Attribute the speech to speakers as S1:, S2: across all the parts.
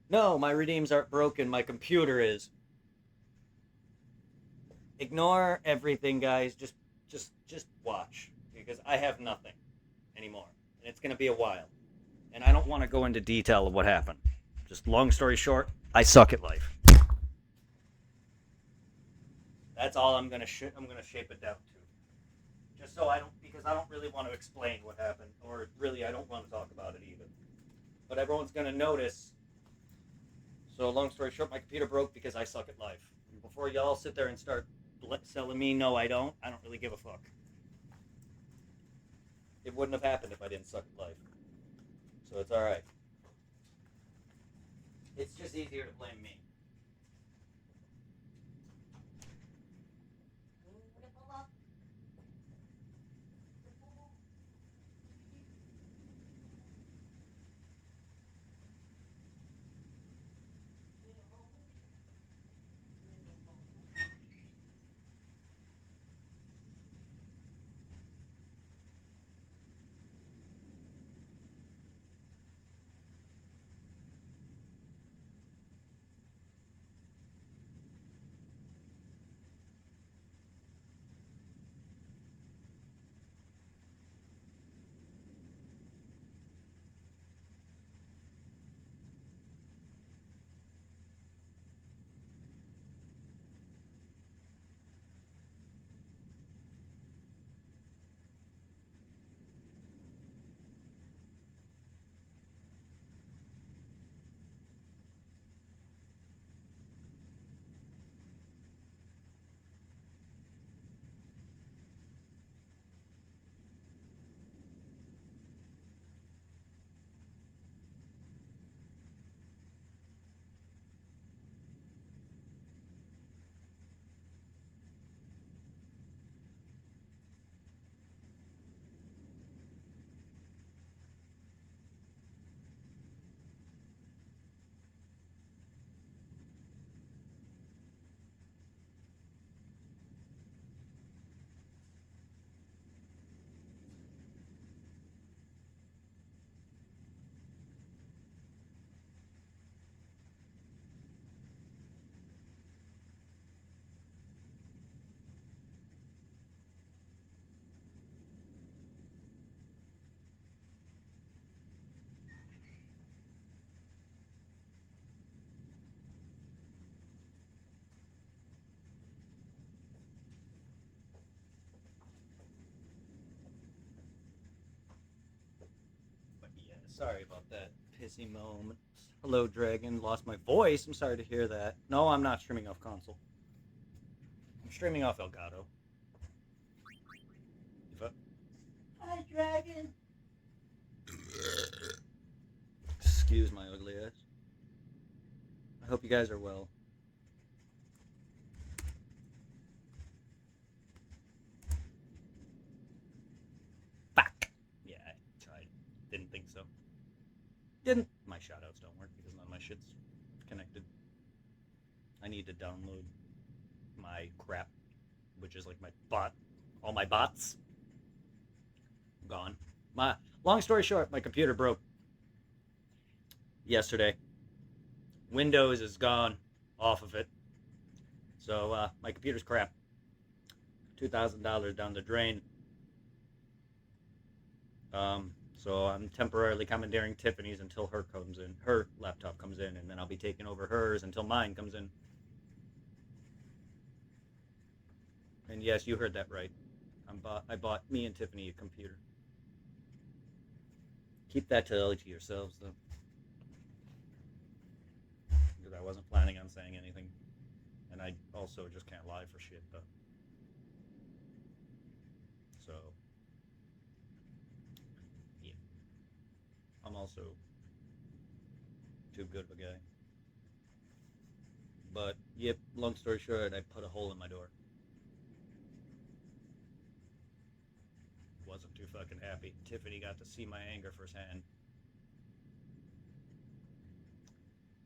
S1: No, my redeems aren't broken. My computer is. Ignore everything, guys. Just watch because I have nothing anymore, and it's gonna be a while. And I don't want to go into detail of what happened. Just long story short, I suck at life. That's all I'm gonna shape it down to. Just so I don't, because I don't really want to explain what happened, or really I don't want to talk about it even. But everyone's gonna notice. So long story short, my computer broke because I suck at life. And before y'all sit there and start selling me, no, I don't. I don't really give a fuck. It wouldn't have happened if I didn't suck at life. So it's all right. It's just easier to blame me. But yeah, sorry about that pissy moment. Hello, Dragon. Lost my voice. I'm sorry to hear that. No, I'm not streaming off console. I'm streaming off Elgato. If I... Hi, Dragon. Excuse my ugly ass. I hope you guys are well. Fuck. Yeah, I tried. Didn't think so. Didn't. My shoutouts don't work because none of my shit's connected. I need to download my crap, which is like my bot. All my bots gone. My long story short, my computer broke yesterday. Windows is gone off of it. So my computer's crap. $2,000 down the drain. So I'm temporarily commandeering Tiffany's until her comes in. Her laptop comes in, and then I'll be taking over hers until mine comes in. And yes, you heard that right. I bought me and Tiffany a computer. Keep that to yourselves, though, because I wasn't planning on saying anything, and I also just can't lie for shit, though. So yeah, I'm also too good of a guy. But yep, long story short, I put a hole in my door. Wasn't too fucking happy. Tiffany got to see my anger firsthand.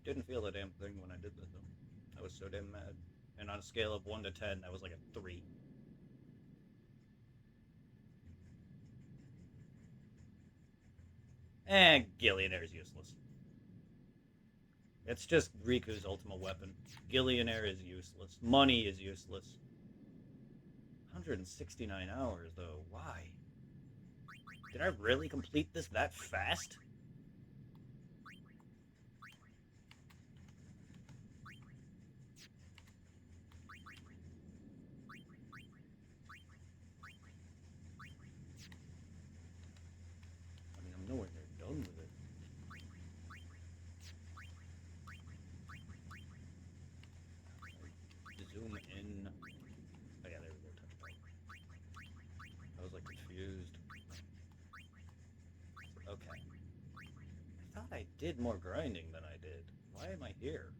S1: Didn't feel a damn thing when I did that though. I was so damn mad. And on a scale of 1 to 10, that was like a 3. Gillionaire's useless. It's just Riku's ultimate weapon. Gillionaire is useless. Money is useless. 169 hours, though. Why? Did I really complete this that fast? I mean, I'm nowhere near done with it. Zoom in. Oh yeah, there we go. Touchpad. I was like confused. Okay. I thought I did more grinding than I did. Why am I here?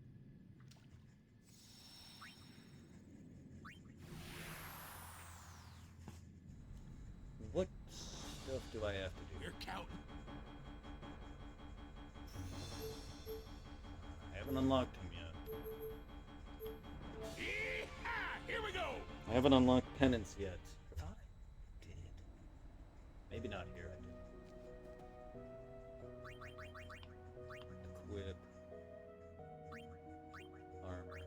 S1: What stuff do I have to do?
S2: We're counting.
S1: I haven't unlocked him yet.
S2: Yeehaw! Here we go.
S1: I haven't unlocked penance yet. I thought I did. Maybe not here. I did. Equip. Armor.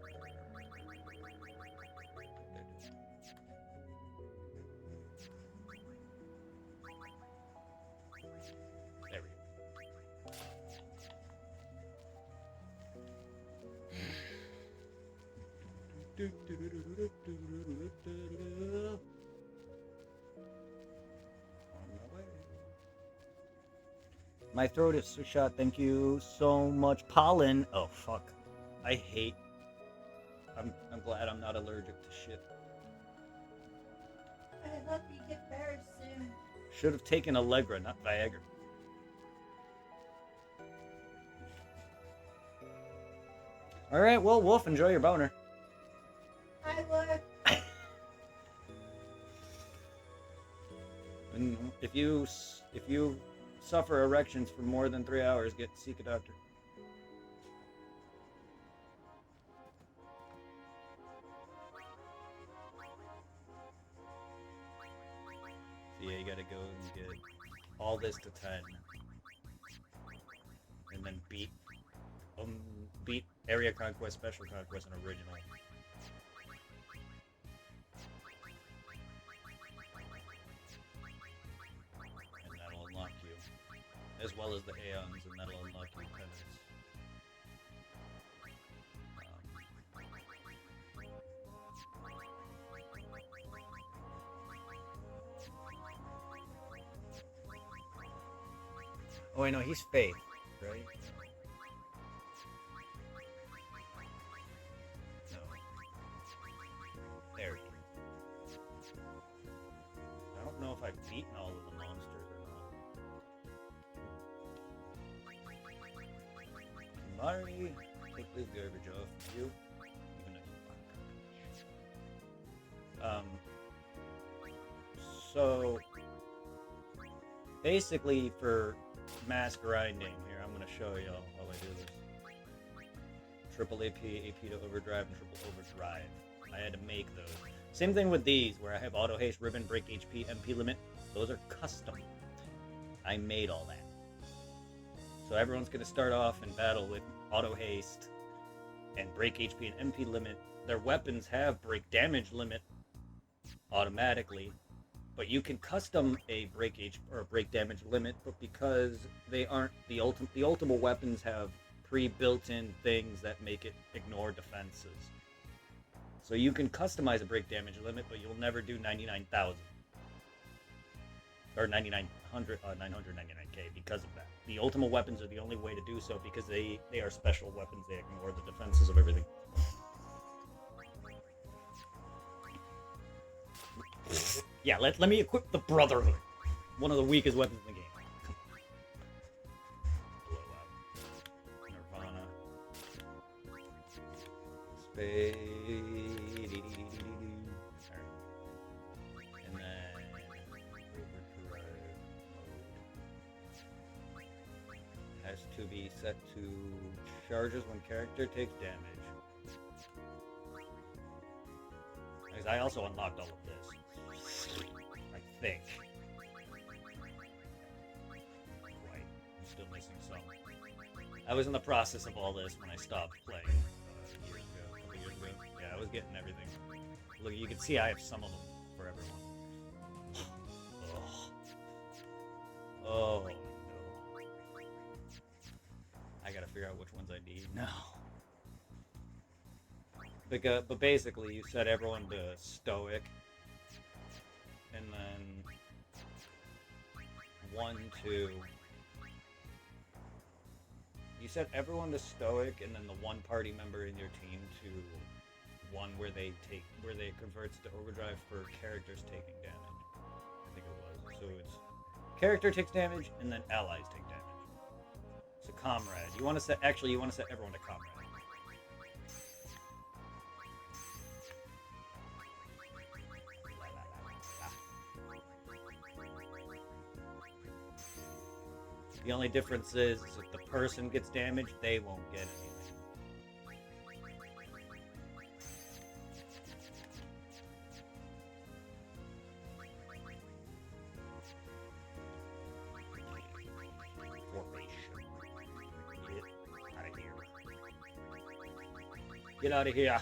S1: There we go. My throat is so shot. Thank you so much. Pollen. Oh fuck. I hate. I'm glad I'm not allergic to shit.
S3: I hope you get better soon.
S1: Should have taken Allegra, not Viagra. All right. Well, Wolf, enjoy your boner.
S3: I look.
S1: And if you suffer erections for more than 3 hours, seek a doctor. So yeah, you gotta go and get all this to 10, and then beat Area Conquest, Special Conquest, and Original. And that'll unlock you, as well as the Aeons, and that'll unlock you penance. Oh, I know, he's Faith, right? No. There he is. I don't know if I've beaten all of the monsters or not. Mari, take this garbage off you. Even if so basically for mass grinding here, I'm gonna show y'all how I do this. Triple AP, AP to overdrive, and triple overdrive. I had to make those. Same thing with these, where I have auto haste, ribbon, break HP, MP limit. Those are custom. I made all that. So everyone's gonna start off in battle with auto haste and break HP and MP limit. Their weapons have break damage limit automatically, but you can custom a break HP or a break damage limit. But because they aren't the ultimate weapons have pre-built-in things that make it ignore defenses. So you can customize a break damage limit, but you'll never do 99,000 or 999k because of that. The ultimate weapons are the only way to do so because they are special weapons. They ignore the defenses of everything. Yeah, let me equip the Brotherhood. One of the weakest weapons in the game. Blowout. Nirvana. Spade. And then overdrive mode. Has to be set to charges when character takes damage. Because I also unlocked all of this. I think. Right. I'm still missing some. I was in the process of all this when I stopped playing years ago, a couple years ago. Yeah, I was getting everything. Look, you can see I have some of them for everyone. Oh no. I gotta figure out which ones I need now. But basically, you set everyone to stoic, and then 1, 2. You set everyone to stoic, and then the one party member in your team to one where they converts to overdrive for characters taking damage. I think it was. So it's character takes damage, and then allies take damage. So comrade. You want to set everyone to comrade. The only difference is if the person gets damaged, they won't get anything. Formation. Get out of here.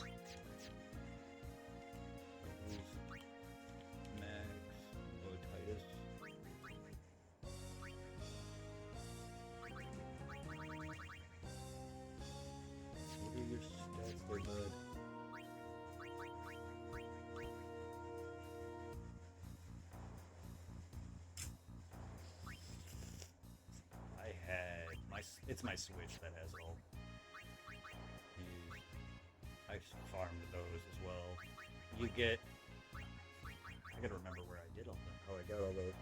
S1: It's my Switch that has all. I farmed those as well. You get. I gotta remember where I did all that. How I got all those.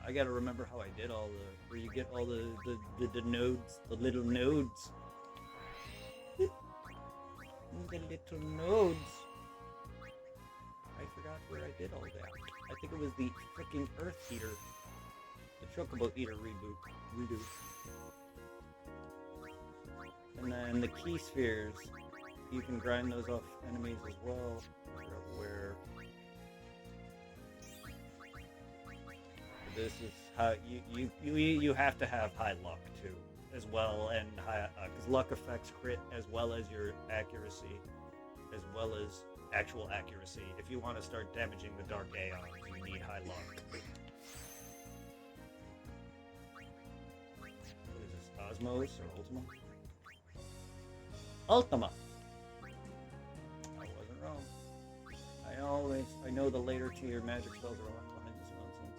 S1: I gotta remember how I did all the. Where you get all the nodes, the little nodes. The little nodes. I forgot where I did all that. I think it was the freaking Earth Eater. The Chocobo Eater redo. And then the Key Spheres, you can grind those off enemies as well. I forgot where. This is how you have to have high luck too, as well, and high because luck affects crit as well as your accuracy, as well as actual accuracy. If you want to start damaging the Dark Aeons, you need high luck. What is this, Osmos or Ultima? Ultima! I wasn't wrong. I know the later tier magic spells are a lot behind this nonsense.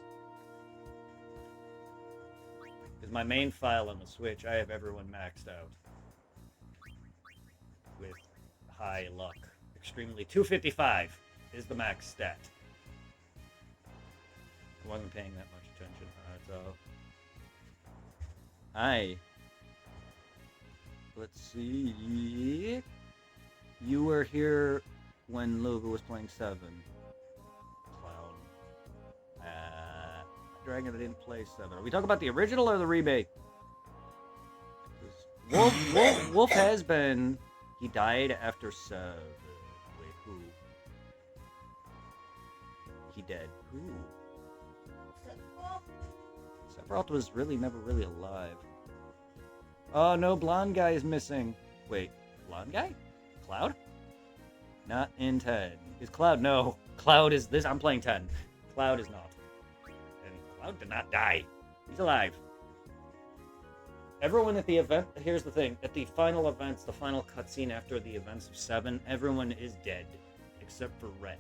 S1: Because my main file on the Switch, I have everyone maxed out. With high luck. Extremely 255 is the max stat. I wasn't paying that much attention. So hi. Let's see. You were here when Lova was playing 7. Clown. Dragon that didn't play 7. Are we talking about the original or the remake? Wolf has been. He died after 7. Who? He dead. Who? Sephiroth was never really alive. Oh no, blonde guy is missing. Wait, blonde guy? Cloud? Not in 10. Is Cloud? No. Cloud is this. I'm playing 10. Cloud is not. And Cloud did not die. He's alive. Everyone at the event, here's the thing, at the final events, the final cutscene after the events of 7, everyone is dead, except for Red.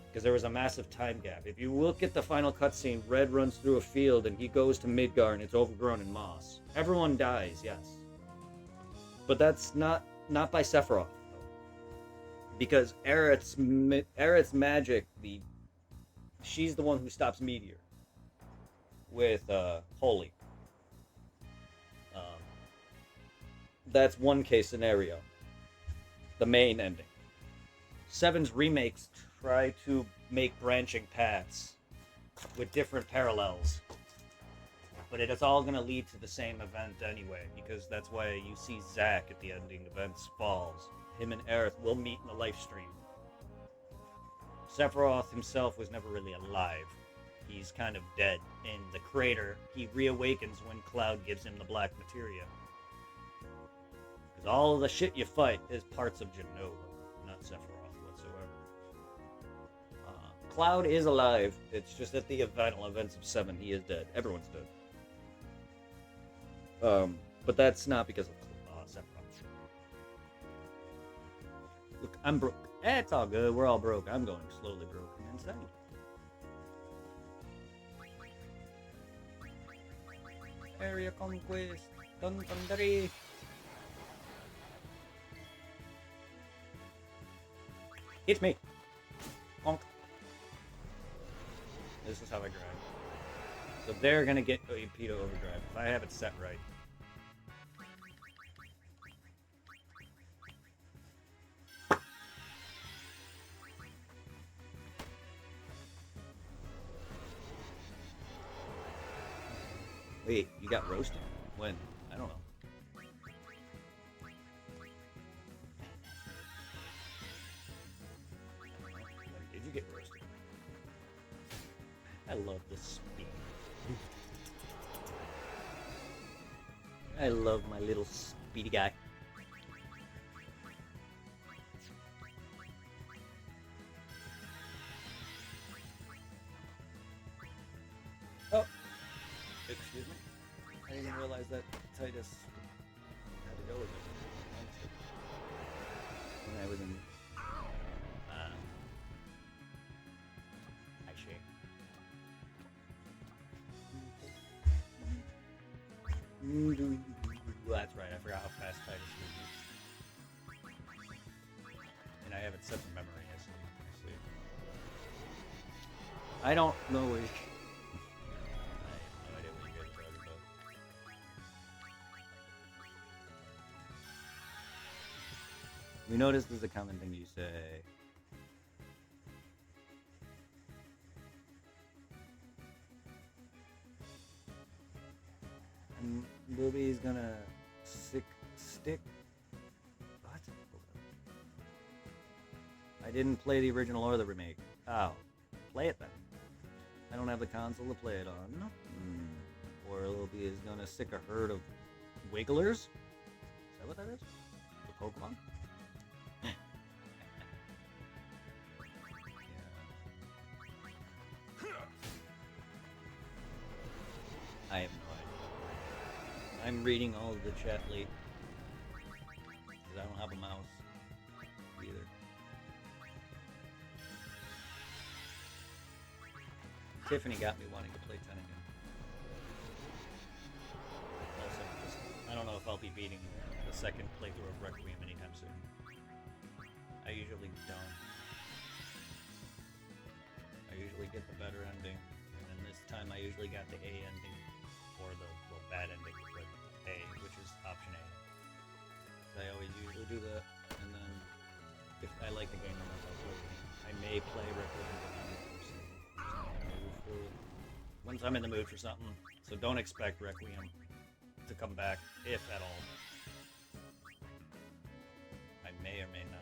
S1: Because there was a massive time gap. If you look at the final cutscene, Red runs through a field and he goes to Midgar and it's overgrown in moss. Everyone dies, yes. But that's not by Sephiroth. Because Aerith's magic, she's the one who stops Meteor. With Holy. That's one case scenario. The main ending. 7's remakes try to make branching paths with different parallels. But it is all going to lead to the same event anyway, because that's why you see Zack at the ending events falls. Him and Aerith will meet in the life stream. Sephiroth himself was never really alive. he's kind of dead. In the crater, he reawakens when Cloud gives him the black materia. Because all of the shit you fight is parts of Jenova, not Sephiroth whatsoever. Cloud is alive. It's just at the final events of 7, he is dead. Everyone's dead. But that's not because of Sephiroth. Look, I'm broke. It's all good. We're all broke. I'm going slowly broke and insane. Area conquest. Dun dun dun. It's me. Honk. This is how I drive. So they're gonna get Pedo Overdrive if I have it set right. Wait, you got roasted? When? I don't know. When did you get roasted? I love this speed. I love my little speedy guy. Oh, excuse me. I didn't realize that Titus had to go with it. When I was in Aishe. That's right, I forgot how fast Titus moves. And I have it set to memory, I see. I don't know what I have no idea what you guys are talking about. We noticed there's a common thing you say. And Booby's gonna stick. What? I didn't play the original or the remake. Oh, play it then. I don't have the console to play it on. Or Lobby is gonna stick a herd of wigglers. Is that what that is? The Pokemon? I have no idea. I'm reading all of the chat late. Because I don't have a mouse. Either. Tiffany got me wanting to play 10 again. Also, just, I don't know if I'll be beating the second playthrough of Requiem anytime soon. I usually don't. I usually get the better ending. And then this time I usually got the A ending. Or the bad ending, but A, which is option A. So I always usually do that, and then if I like the game enough, I'll play it. I may play Requiem once I'm in the mood for something. So don't expect Requiem to come back, if at all. I may or may not.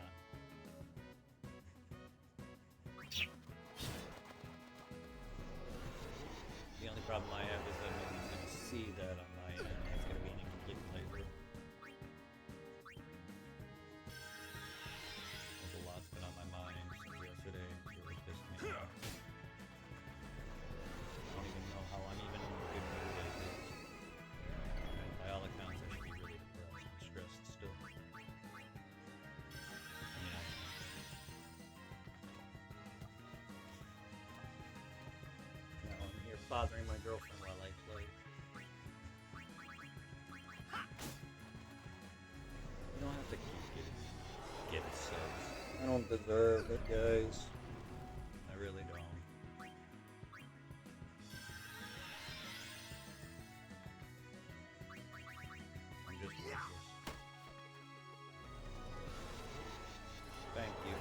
S1: The only problem I have is that nobody's going to see that on my end. It's going to be an incomplete playthrough. There's a lot's been on my mind since yesterday. It's really pissed me off. I don't even know how I'm even in a good mood as is. And by all accounts, I should be really depressed and stressed still. I mean, now I'm here bothering my girlfriend while I play. You don't have to keep getting gift subs. I don't deserve it, guys. I really don't. I'm just worthless. Thank you.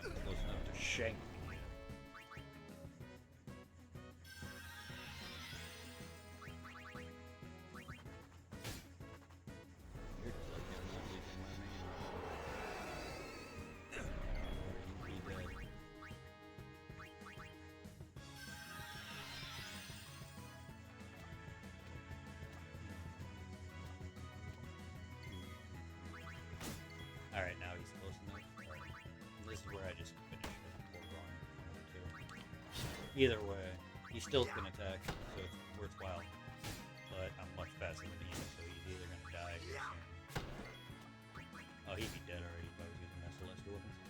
S1: Not close enough to shank me. Either way, he still can attack, so it's worthwhile. But I'm much faster than he is, so he's either gonna die here soon. Oh, he'd be dead already if I was using my celestial weapons.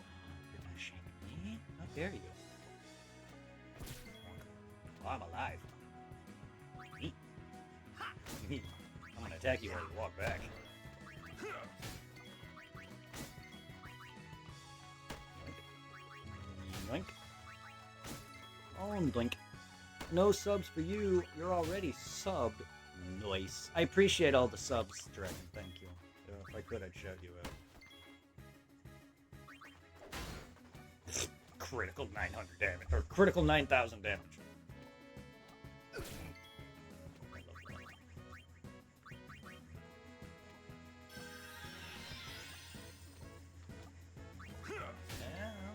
S1: You're gonna shake me? How dare you? Oh, I'm alive. I'm gonna attack you while you walk back. Blink. Oh, blink. No subs for you. You're already subbed. Nice. I appreciate all the subs, Dragon. Thank you. If I could, I'd shout you out. Critical 900 damage. Or critical 9,000 damage. There's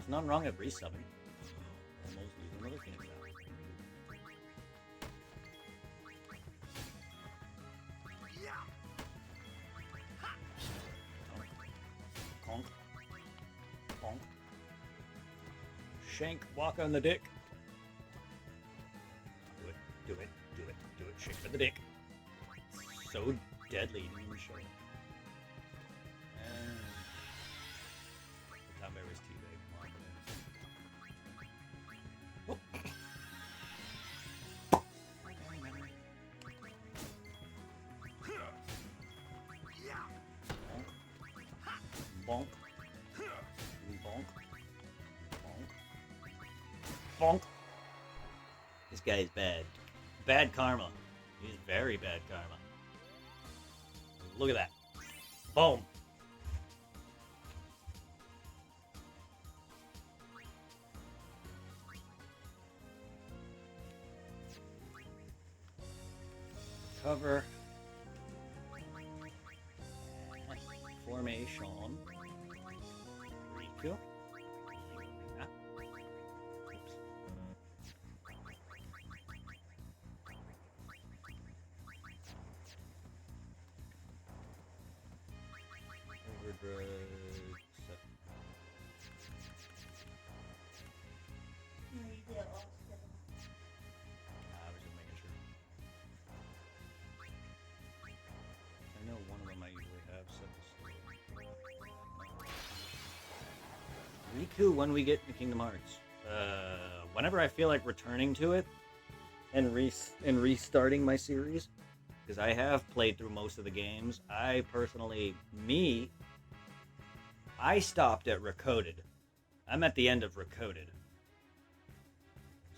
S1: nothing wrong with resubbing. Almost using another Phoenix now. Conk. Conk. Shank, walk on the dick. Do it, do it, do it, do it. Shank for the dick. So deadly, you show. The top berry's teabag. Bonk. Bonk. Bonk. Bonk. This guy is bad. Bad karma. He's very bad karma. Look at that. Boom. Cover. Formation. Riku. Ah. Oops. Overdrive.
S3: No, you did all seven.
S1: I was just making sure. I know one of them I usually have set to sleep. Riku when we get to Kingdom Hearts. Whenever I feel like returning to it and restarting my series, because I have played through most of the games. I personally, I stopped at Recoded. I'm at the end of Recoded.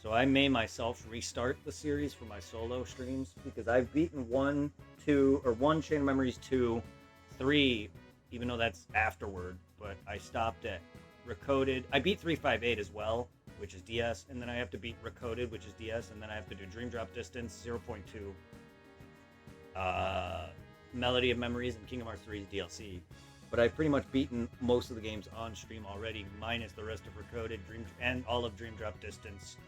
S1: So I may myself restart the series for my solo streams because I've beaten 1 Chain of Memories 2, 3, even though that's afterward, but I stopped at Recoded. I beat 358 as well, which is DS, and then I have to beat Recoded, which is DS, and then I have to do Dream Drop Distance 0.2, Melody of Memories, and Kingdom Hearts 3's DLC. But I've pretty much beaten most of the games on stream already, minus the rest of Recoded, and all of Dream Drop Distance,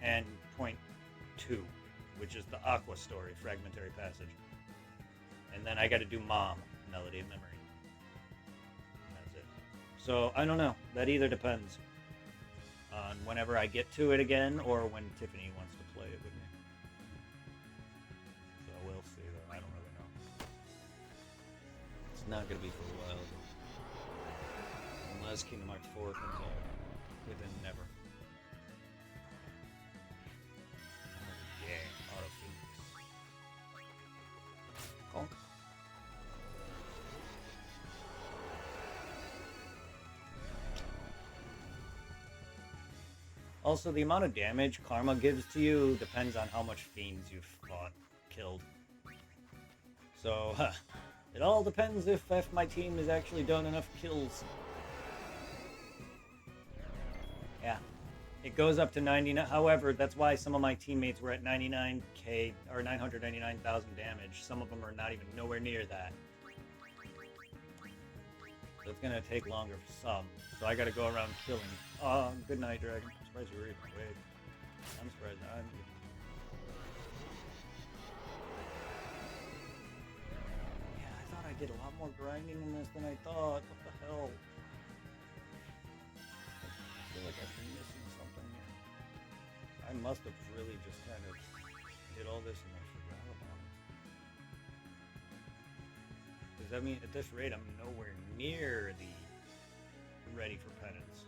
S1: and Point 2, which is the Aqua story, Fragmentary Passage. And then I got to do Mom, Melody of Memory. And that's it. So, I don't know. That either depends on whenever I get to it again, or when Tiffany wants to play it with me. So we'll see, though. I don't really know. It's not going to be for a while. Unless Kingdom Hearts 4 comes out within never. Yeah, Auto Phoenix. Conk. Also, the amount of damage Karma gives to you depends on how much fiends you've fought, killed. So, it all depends if my team has actually done enough kills. Yeah. It goes up to 99. However, that's why some of my teammates were at 99k or 999,000 damage. Some of them are not even nowhere near that. So it's gonna take longer for some. So I gotta go around killing. Oh, good night, Dragon. I'm surprised you were even awake. I'm surprised I'm even. Yeah, I thought I did a lot more grinding in this than I thought. What the hell? I feel like I've been missing something here. must have really just kind of did all this and I forgot about it. Does that mean at this rate I'm nowhere near the ready for penance?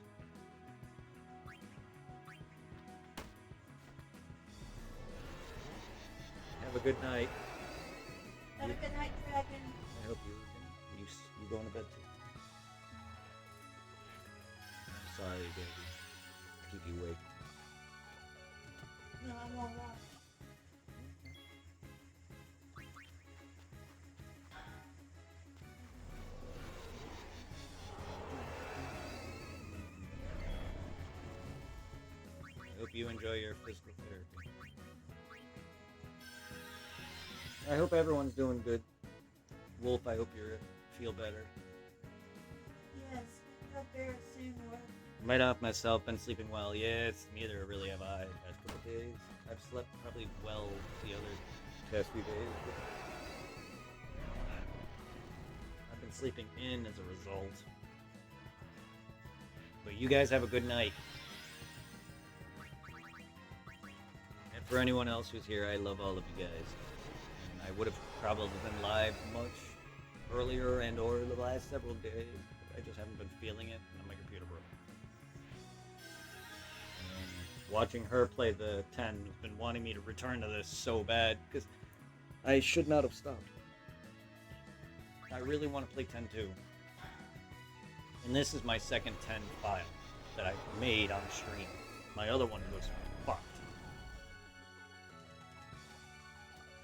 S1: Have a good night.
S3: Have a good night, Dragon.
S1: I hope you going to bed too. I'm sorry, baby. Keep you awake.
S3: No, I won't watch.
S1: I hope you enjoy your physical therapy. I hope everyone's doing good. Wolf, I hope you feel better.
S3: Yes, hope very soon, Lord.
S1: Right off myself, been sleeping well. Yes, neither really have I. Past couple days, I've slept probably well the other past few days. But I've been sleeping in as a result. But you guys have a good night. And for anyone else who's here, I love all of you guys. And I would have probably been live much earlier and or the last several days. I just haven't been feeling it, and my computer broke. And watching her play the 10 has been wanting me to return to this so bad, because I should not have stopped. I really want to play 10 too. And this is my second 10 file that I made on stream. My other one was fucked.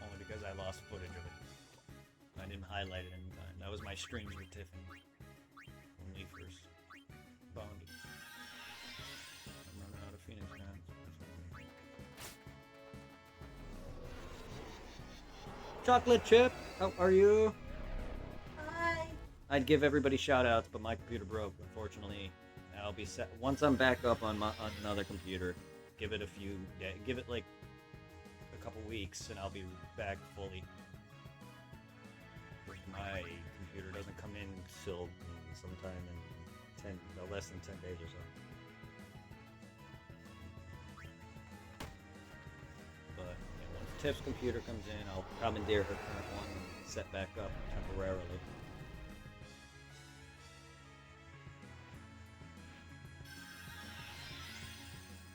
S1: Only because I lost footage of it. I didn't highlight it in time. That was my streams with Tiffany. When we first bonded. I'm running out of Phoenix now. Chocolate Chip, how are you?
S3: Hi.
S1: I'd give everybody shout outs, but my computer broke, unfortunately. I'll be set once I'm back up on another computer. Give it a few days, give it like a couple weeks, and I'll be back fully. My computer doesn't come in till sometime in less than 10 days or so. But yeah, once Tiff's computer comes in, I'll commandeer her current one and set back up temporarily.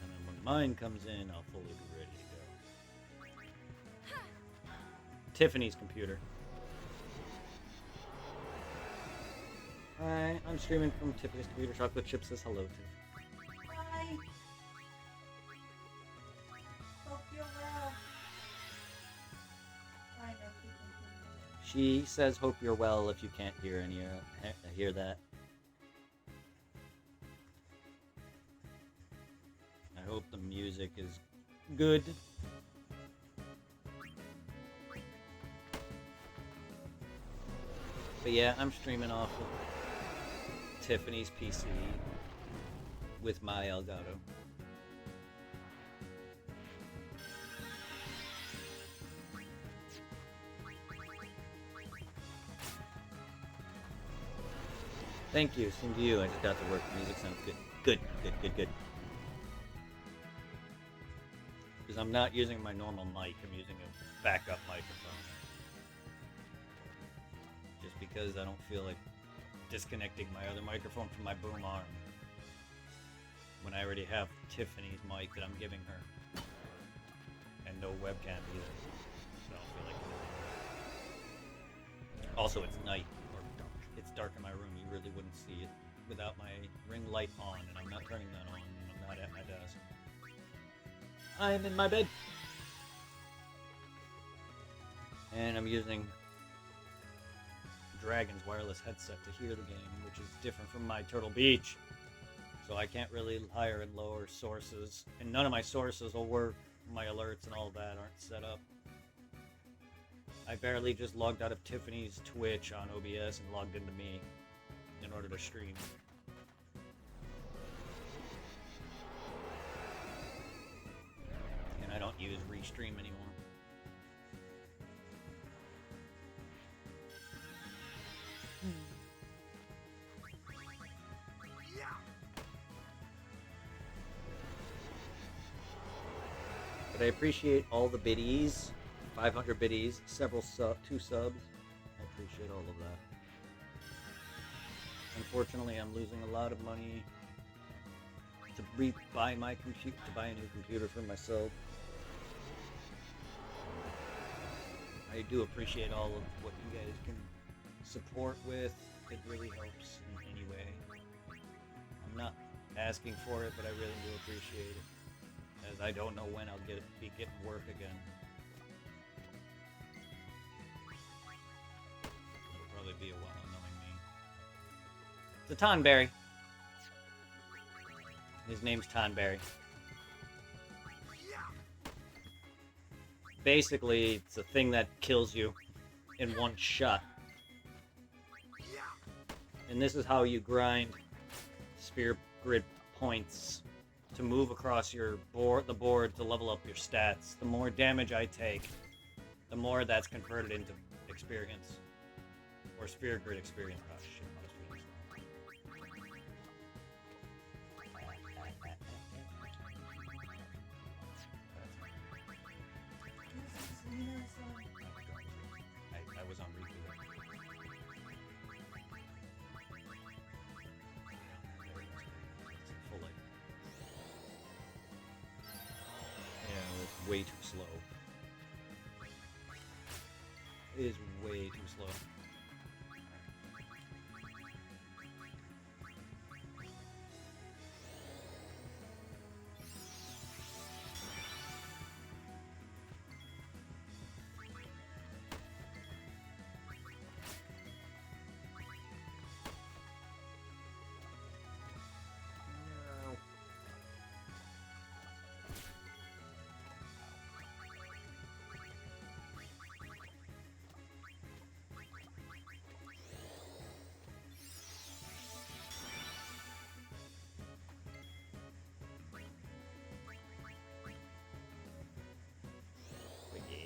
S1: And then when mine comes in, I'll fully be ready to go. Tiffany's computer. Hi, I'm streaming from Tiffany's computer. Chocolate Chip says hello, Tiff.
S3: Hi. Hope you're well. I know she can
S1: She says, "Hope you're well." If you can't hear hear that, I hope the music is good. But yeah, I'm streaming off of Tiffany's PC with my Elgato. Thank you, same to you. I just got to work. Music sounds good. Good. Because I'm not using my normal mic, I'm using a backup microphone. Just because I don't feel like disconnecting my other microphone from my boom arm when I already have Tiffany's mic that I'm giving her. And no webcam either. So I don't feel like it. Also, it's night or dark. It's dark in my room. You really wouldn't see it without my ring light on, and I'm not turning that on. I'm not at my desk. I'm in my bed. And I'm using Dragon's wireless headset to hear the game, which is different from my Turtle Beach. So I can't really higher and lower sources, and none of my sources will work. My alerts and all of that aren't set up. I barely just logged out of Tiffany's Twitch on OBS and logged into me in order to stream. And I don't use Restream anymore. But I appreciate all the biddies, 500 biddies, two subs. I appreciate all of that. Unfortunately, I'm losing a lot of money to buy my computer, to buy a new computer for myself. I do appreciate all of what you guys can support with. It really helps in any way. I'm not asking for it, but I really do appreciate it, as I don't know when I'll be getting work again. It'll probably be a while, knowing me. It's a Tonberry. His name's Tonberry. Basically, it's a thing that kills you in one shot. And this is how you grind sphere grid points to move across the board to level up your stats. The more damage I take, the more that's converted into experience. Or sphere grid experience. Oh shit, I was reading I was on review. Full light. Yeah, it's way too slow. It is way too slow.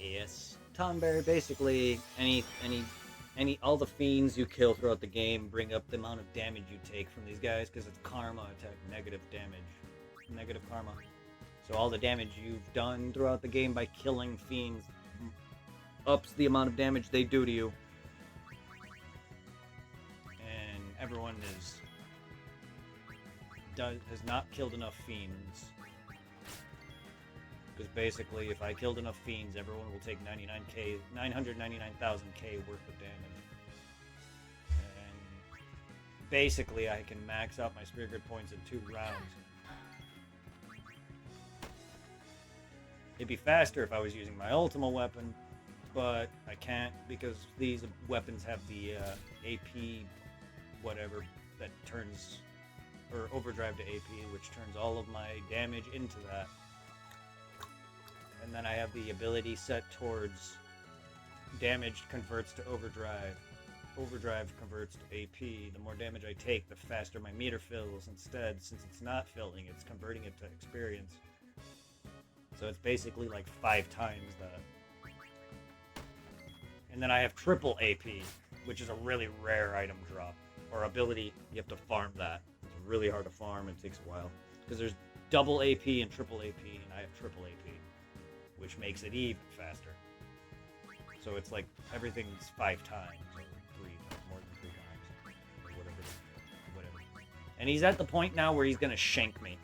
S1: Yes. Tonberry, basically, all the fiends you kill throughout the game bring up the amount of damage you take from these guys, because it's karma attack, negative damage. Negative karma. So all the damage you've done throughout the game by killing fiends ups the amount of damage they do to you. And everyone has not killed enough fiends. Because basically, if I killed enough fiends, everyone will take 999,000k worth of damage. And basically, I can max out my sphere grid points in 2 rounds. It'd be faster if I was using my ultimate weapon, but I can't because these weapons have the AP whatever that turns, or overdrive to AP, which turns all of my damage into that. And then I have the ability set towards damage converts to overdrive. Overdrive converts to AP. The more damage I take, the faster my meter fills. Instead, since it's not filling, it's converting it to experience. So it's basically like 5 times that. And then I have triple AP, which is a really rare item drop. Or ability, you have to farm that. It's really hard to farm, it takes a while. Because there's double AP and triple AP, and I have triple AP. Which makes it even faster. So it's like everything's 5 times, or 3, more than 3 times, or whatever. And he's at the point now where he's gonna shank me.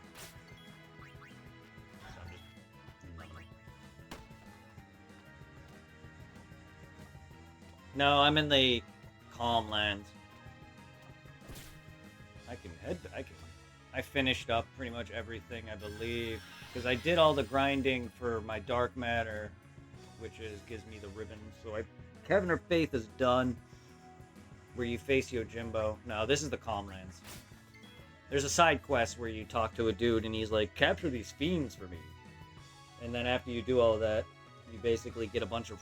S1: So I'm just... No, I'm in the Calm Lands. I finished up pretty much everything, I believe. Because I did all the grinding for my Dark Matter, which gives me the ribbon. So Cavern of Faith is done, where you face Yojimbo. No, this is the Calmlands. There's a side quest where you talk to a dude and he's like, capture these fiends for me. And then after you do all of that, you basically get a bunch of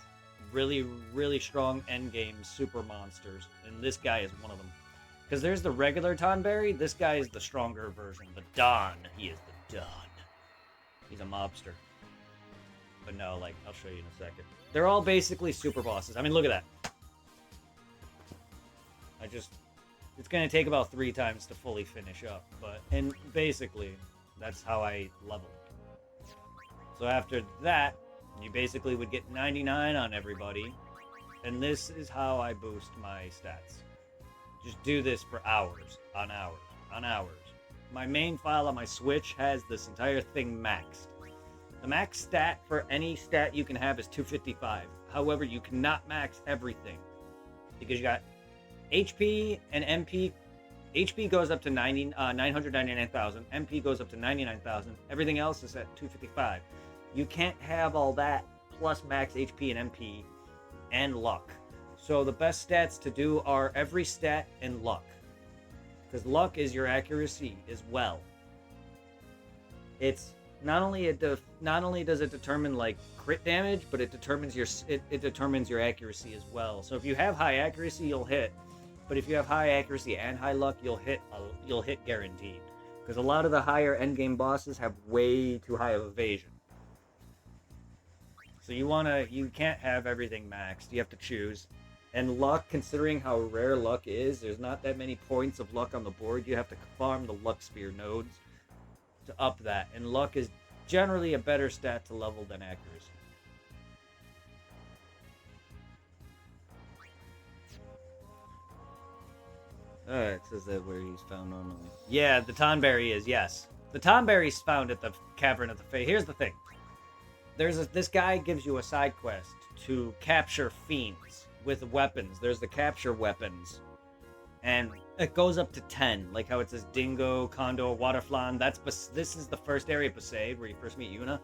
S1: really, really strong endgame super monsters. And this guy is one of them. Because there's the regular Tonberry, this guy is the stronger version. The Don, he is the Don. He's a mobster. But no, like, I'll show you in a second. They're all basically super bosses. I mean, look at that. It's gonna take about 3 times to fully finish up, and basically, that's how I level. So after that, you basically would get 99 on everybody. And this is how I boost my stats. Just do this for hours, on hours, on hours. My main file on my Switch has this entire thing maxed. The max stat for any stat you can have is 255. However, you cannot max everything. Because you got HP and MP. HP goes up to 999,000. MP goes up to 99,000. Everything else is at 255. You can't have all that plus max HP and MP and luck. So the best stats to do are every stat and luck. Because luck is your accuracy as well. It's not only does it determine like crit damage, but it determines your accuracy as well. So if you have high accuracy, you'll hit. But if you have high accuracy and high luck, you'll hit guaranteed. Because a lot of the higher endgame bosses have way too high of evasion. So you can't have everything maxed. You have to choose. And luck, considering how rare luck is, there's not that many points of luck on the board. You have to farm the luck sphere nodes to up that. And luck is generally a better stat to level than accuracy. It says that where he's found normally. Yeah, the Tonberry is, yes. The Tonberry's found at the Cavern of the Fae. Here's the thing. This guy gives you a side quest to capture fiends with weapons. There's the capture weapons. And it goes up to 10. Like how it says Dingo, Condor, Waterflan. This is the first area of Besaid where you first meet Yuna.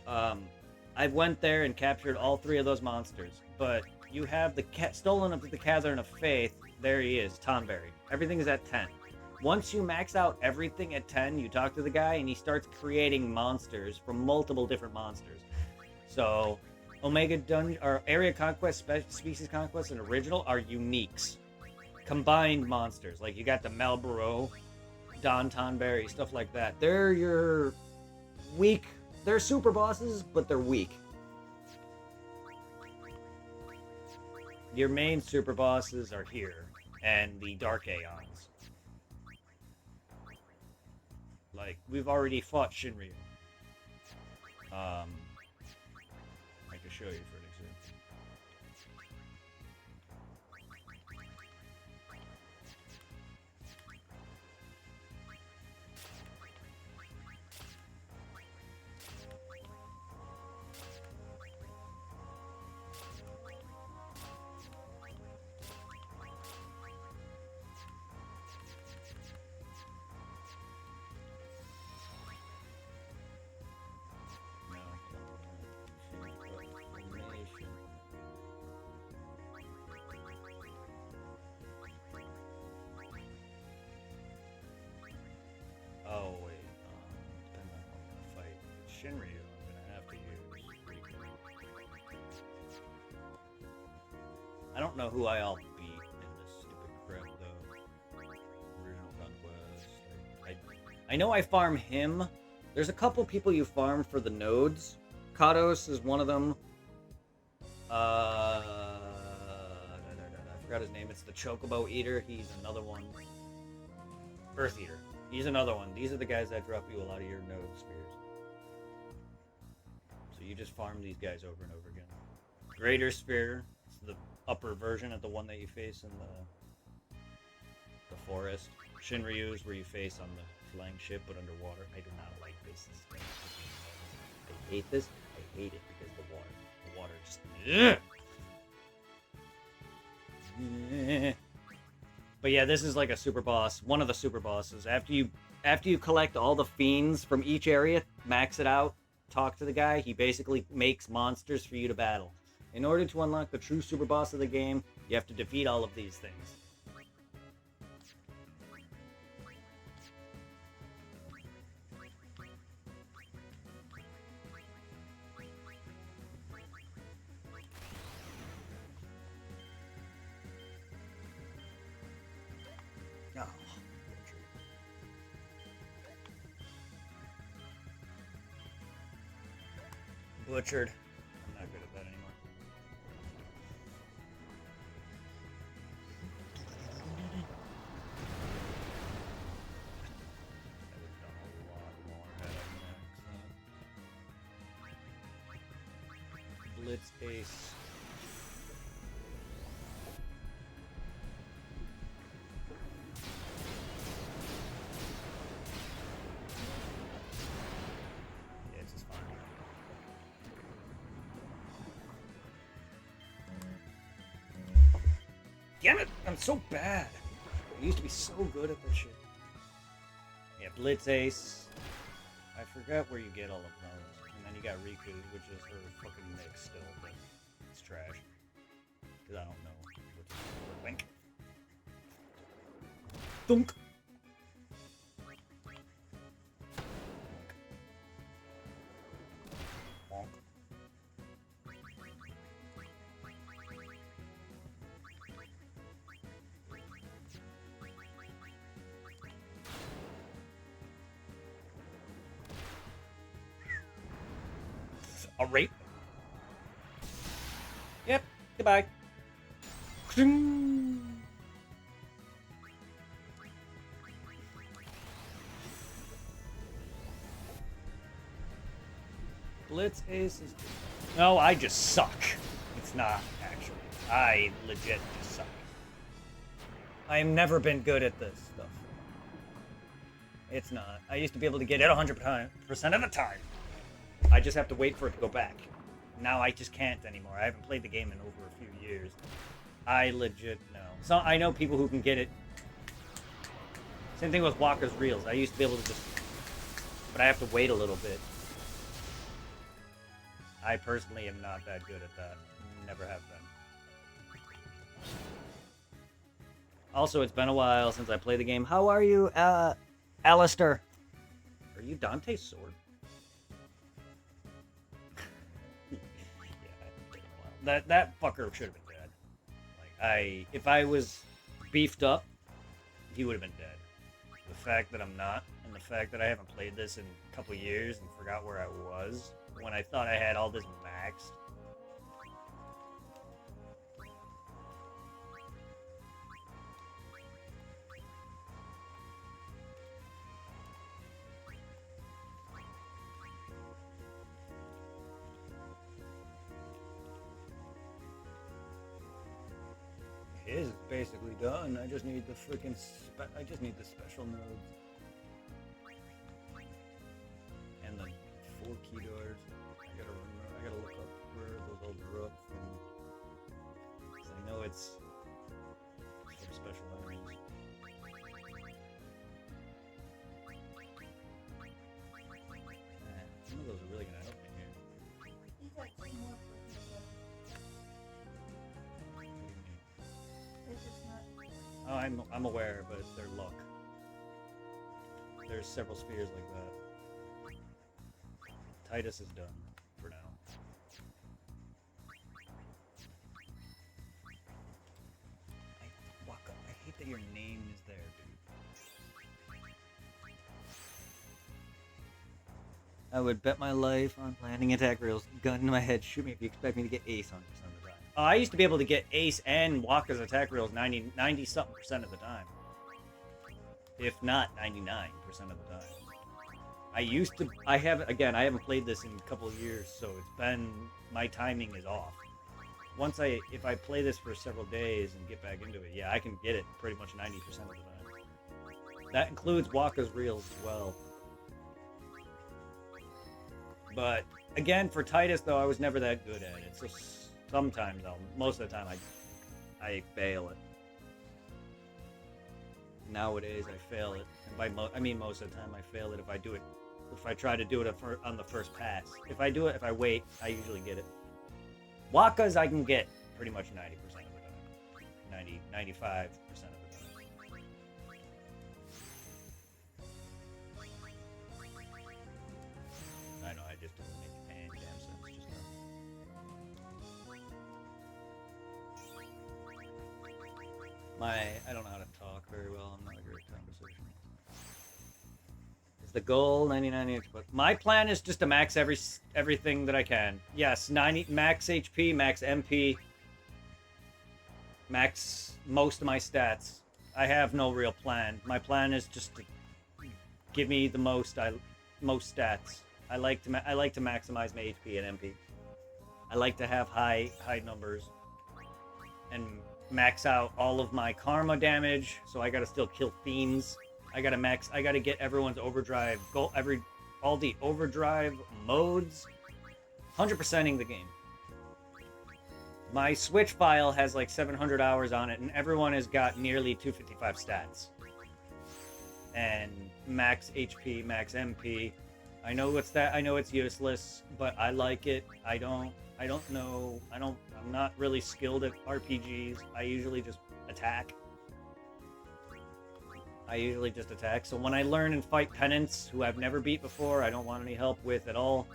S1: I went there and captured all 3 of those monsters. But you have the stolen up to the Cavern of Faith. There he is, Tonberry. Everything is at 10. Once you max out everything at 10, you talk to the guy and he starts creating monsters from multiple different monsters. So, Omega Dungeon or Area Conquest, Species Conquest, and Original are uniques. Combined monsters. Like you got the Malboro, Don Tonberry, stuff like that. They're your weak. They're super bosses, but they're weak. Your main super bosses are here, and the Dark Aeons. Like, we've already fought Shinryu. I can show you for an example. Oh wait, depending on what I'm gonna fight Shinryu, I'm gonna have to use Riku. I don't know who I all beat in this stupid crap though. Original Conquest. I know I farm him. There's a couple people you farm for the nodes. Kados is one of them. I forgot his name. It's the Chocobo Eater. He's another one. Earth Eater. He's another one. These are the guys that drop you a lot of your node spears. So you just farm these guys over and over again. Greater Spear. It's the upper version of the one that you face in the forest. Shinryu is where you face on the flying ship but underwater. I do not like this. I hate this. I hate it because the water just... But yeah, this is like a super boss, one of the super bosses. After you collect all the fiends from each area, max it out, talk to the guy, he basically makes monsters for you to battle. In order to unlock the true super boss of the game, you have to defeat all of these things. Oh, butchered. I'm not good at that anymore. I would have done a lot more had I maxed that. Blitz Ace. Yeah, this is fine. Damn it! I'm so bad. I used to be so good at this shit. Yeah, Blitz Ace. I forgot where you get all of those. And then you got Riku, which is her fucking mix still, but it's trash. Because I don't know which is Wink. Thunk! Bonk. A rape. Yep. Goodbye. Blitz Ace is. No, I just suck. It's not, actually. I legit just suck. I have never been good at this stuff. It's not. I used to be able to get it 100% of the time. I just have to wait for it to go back. Now I just can't anymore. I haven't played the game in over a few years. I legit know. So I know people who can get it. Same thing with Walker's Reels. I used to be able to just... But I have to wait a little bit. I personally am not that good at that. Never have been. Also, it's been a while since I played the game. How are you, Alistair? Are you Dante's sword? Yeah, that fucker should have been dead. Like, if I was beefed up, he would have been dead. The fact that I'm not, and the fact that I haven't played this in a couple years and forgot where I was when I thought I had all this maxed. His is basically done. I just need the freaking I just need the special nodes. And the 4 key doors. I gotta look up where those all grew up from. 'Cause I know it's some special enemies. Some of those are really gonna help me here.
S3: He's got two more for you.
S1: What do you mean?
S3: It's just not.
S1: Oh, I'm aware, but they're luck. There's several spheres like that. Titus is done for now. Waka, I hate that your name is there, dude. I would bet my life on landing attack rails. Gun to my head, shoot me if you expect me to get ace 100% of the time. Oh, I used to be able to get ace and Waka's attack rails 90-something% of the time. If not 99% of the time. I haven't played this in a couple of years, so it's been, my timing is off. If I play this for several days and get back into it, yeah, I can get it pretty much 90% of the time. That includes Walker's Reels as well. But, again, for Titus, though, I was never that good at it, so sometimes most of the time, I fail it. Nowadays, I fail it. And I mean most of the time, I fail it if I try to do it on the first pass. If I wait, I usually get it. Waka's I can get pretty much 90% of the time. 95% of the time. I know, I just didn't make any damn sense just now. I don't know how to talk very well. I'm not a great conversationalist. Is the goal 99? My plan is just to max everything that I can. Yes, 90 max HP, max MP, max most of my stats. I have no real plan. My plan is just to give me the most stats. I like to maximize my HP and MP. I like to have high numbers and max out all of my karma damage. So I gotta still kill fiends. I gotta get everyone's overdrive all the overdrive modes. 100%ing the game. My Switch file has like 700 hours on it, and everyone has got nearly 255 stats. And max HP, max MP. I know it's useless, but I like it. I'm not really skilled at RPGs. I usually just attack. So when I learn and fight Penance, who I've never beat before, I don't want any help with at all,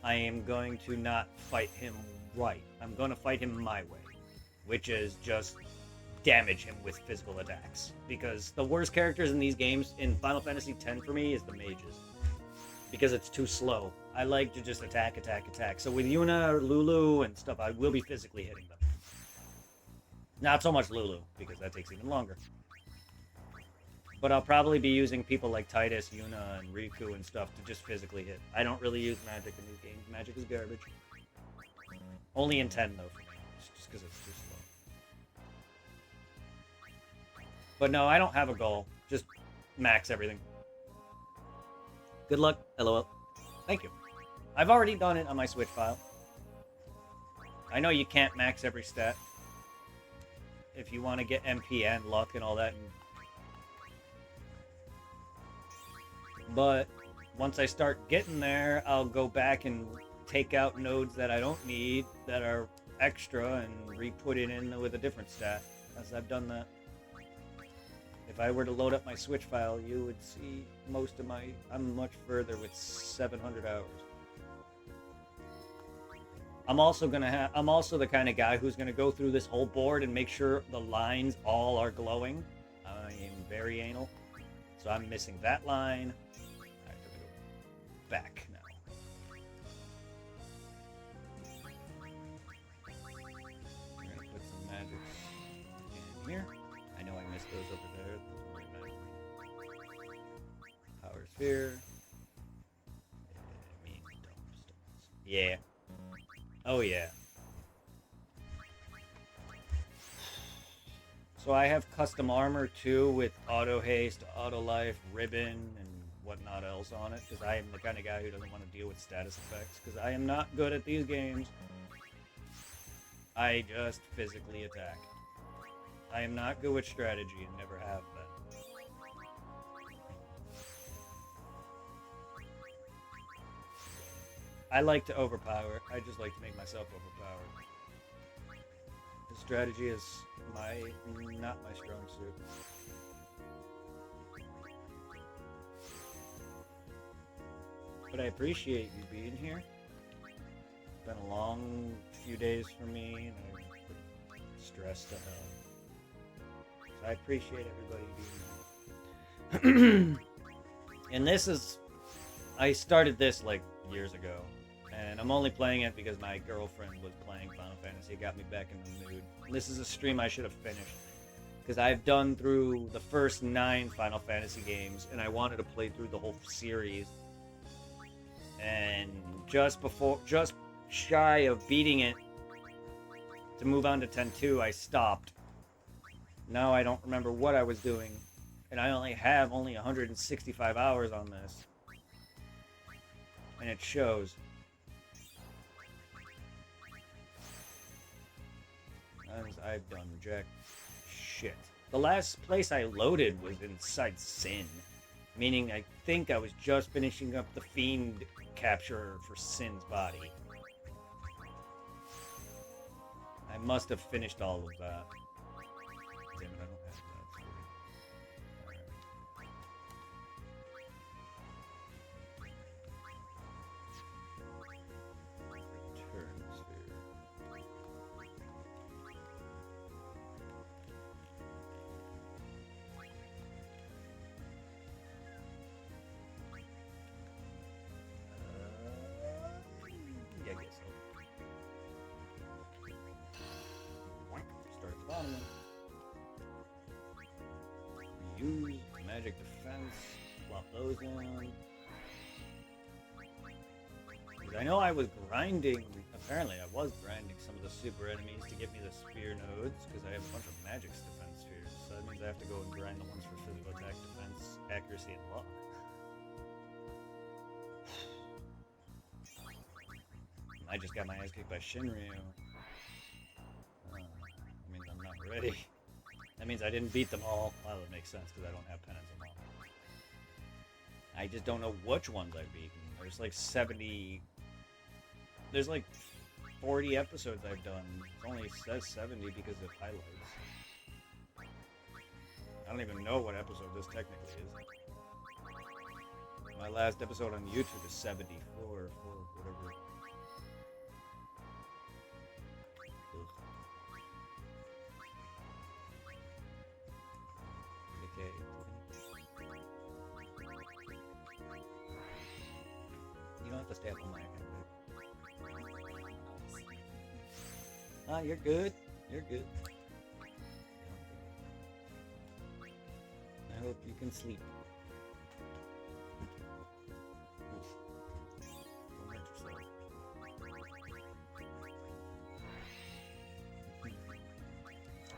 S1: I am going to not fight him right. I'm going to fight him my way, which is just damage him with physical attacks. Because the worst characters in these games, in Final Fantasy X for me, is the mages. Because it's too slow. I like to just attack. So with Yuna or Lulu and stuff, I will be physically hitting them. Not so much Lulu, because that takes even longer. But I'll probably be using people like Titus, Yuna, and Riku and stuff to just physically hit. I don't really use magic in these games. Magic is garbage. Only in 10, though, for me. Just because it's too slow. But no, I don't have a goal. Just max everything. Good luck, LOL. Thank you. I've already done it on my Switch file. I know you can't max every stat. If you want to get MP and luck and all that. But once I start getting there, I'll go back and take out nodes that I don't need, that are extra, and re-put it in with a different stat, as I've done that. If I were to load up my Switch file, you would see most of I'm much further with 700 hours. I'm also the kind of guy who's gonna go through this whole board and make sure the lines all are glowing. I am very anal. So I'm missing that line. I have to go back now. I'm gonna put some magic in here. I know I missed those over there. Power sphere. Yeah. Oh yeah. So I have custom armor too with auto haste, auto life, ribbon, and whatnot else on it, because I am the kind of guy who doesn't want to deal with status effects, because I am not good at these games. I just physically attack. I am not good with strategy and never have been. I like to overpower. I just like to make myself overpowered. The strategy is not my strong suit. But I appreciate you being here. It's been a long few days for me, and I'm stressed to hell. So I appreciate everybody being here. And I started this like years ago. And I'm only playing it because my girlfriend was playing Final Fantasy. It got me back in the mood. This is a stream I should have finished, because I've done through the first 9 Final Fantasy games, and I wanted to play through the whole series. And just shy of beating it to move on to 10-2, I stopped. Now I don't remember what I was doing, and I only have 165 hours on this, and it shows. I've done jack shit. The last place I loaded was inside Sin, meaning I think I was just finishing up the Fiend capture for Sin's body. I must have finished all of that. Damn it, I don't have that. Use magic defense, plop those in. Because I know I was grinding a Apparently, I was grinding some of the super enemies to get me the spear nodes because I have a bunch of magic's defense spheres. So that means I have to go and grind the ones for physical attack, defense, accuracy, and luck. I just got my ass kicked by Shinryu. That means I'm not ready. That means I didn't beat them all. Well, that makes sense because I don't have penance on them all. I just don't know which ones I've beaten. There's like 70... There's like 40 episodes I've done. It only says 70 because of highlights. I don't even know what episode this technically is. My last episode on YouTube is 74 or whatever. Okay. You don't have to stay up on my account. Ah, you're good. You're good. I hope you can sleep.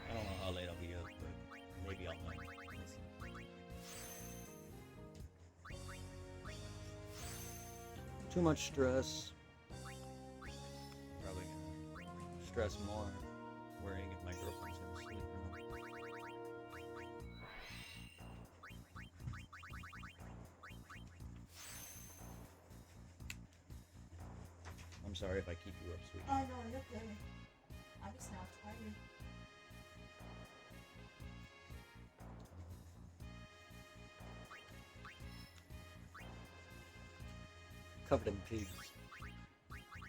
S1: I don't know how late I'll be up, but maybe I'll know. Too much stress. Probably gonna stress more worrying if my girlfriend's gonna sleep or not. I'm sorry if I keep you up, sweetie.
S3: Oh no, you're good. I'm just now tired.
S1: Covered in pigs.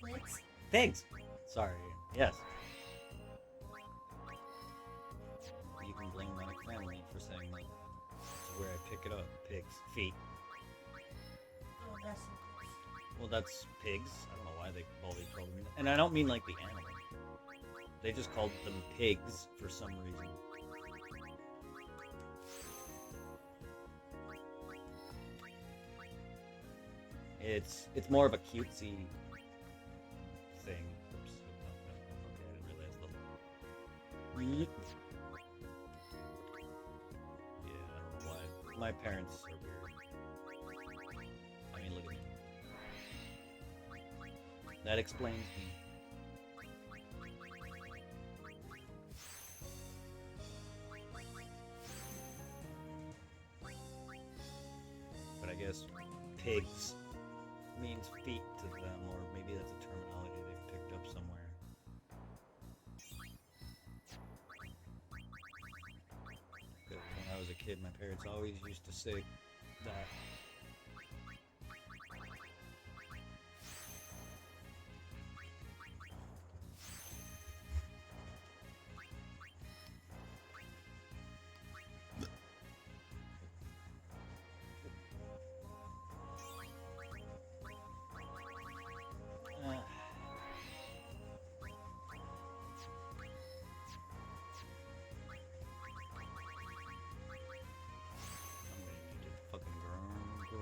S3: Legs?
S1: Pigs! Sorry. Yes. You can blame my family for saying that. It's where I pick it up. Pigs. Feet.
S3: Oh, that's so gross.
S1: Well, that's pigs. I don't know why they call them that. And I don't mean like the animal. They just called them pigs for some reason. It's more of a cutesy thing. Oops. Okay, I didn't realize the... Yeah, I don't know why. My parents are weird. I mean, look at me. That explains me. But I guess pigs means feet to them, or maybe that's a terminology they've picked up somewhere. Because when I was a kid, my parents always used to say that.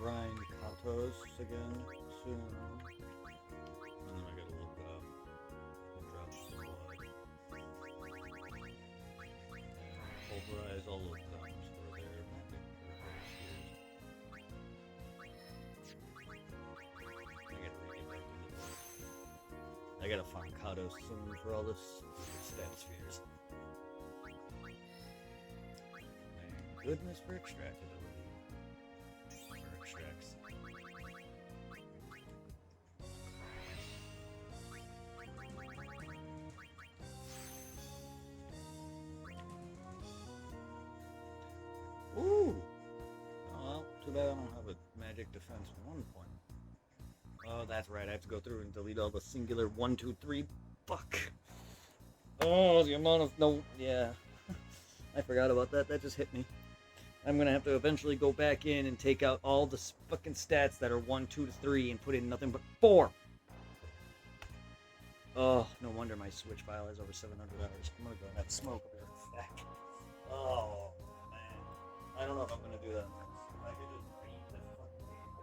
S1: Grind Katos again soon. And then I gotta look up who drops the blood. Pulverize all of them so they're mapping for spheres. I gotta really get back into this. I gotta find Katos soon for all this stat spheres. Thank goodness for extractability. Extracts. Ooh! Oh, well, too bad I don't have a magic defense 1 point. Oh, that's right, I have to go through and delete all the singular 1, 2, 3. Fuck! Oh, the amount of... No, yeah. I forgot about that, that just hit me. I'm gonna have to eventually go back in and take out all the fucking stats that are 1, 2 to 3 and put in nothing but 4. Oh, no wonder my Switch file has over 700 hours. I'm gonna go and have a smoke a bit. Oh, man. I don't know if I'm gonna do that. I could just beat the fucking game.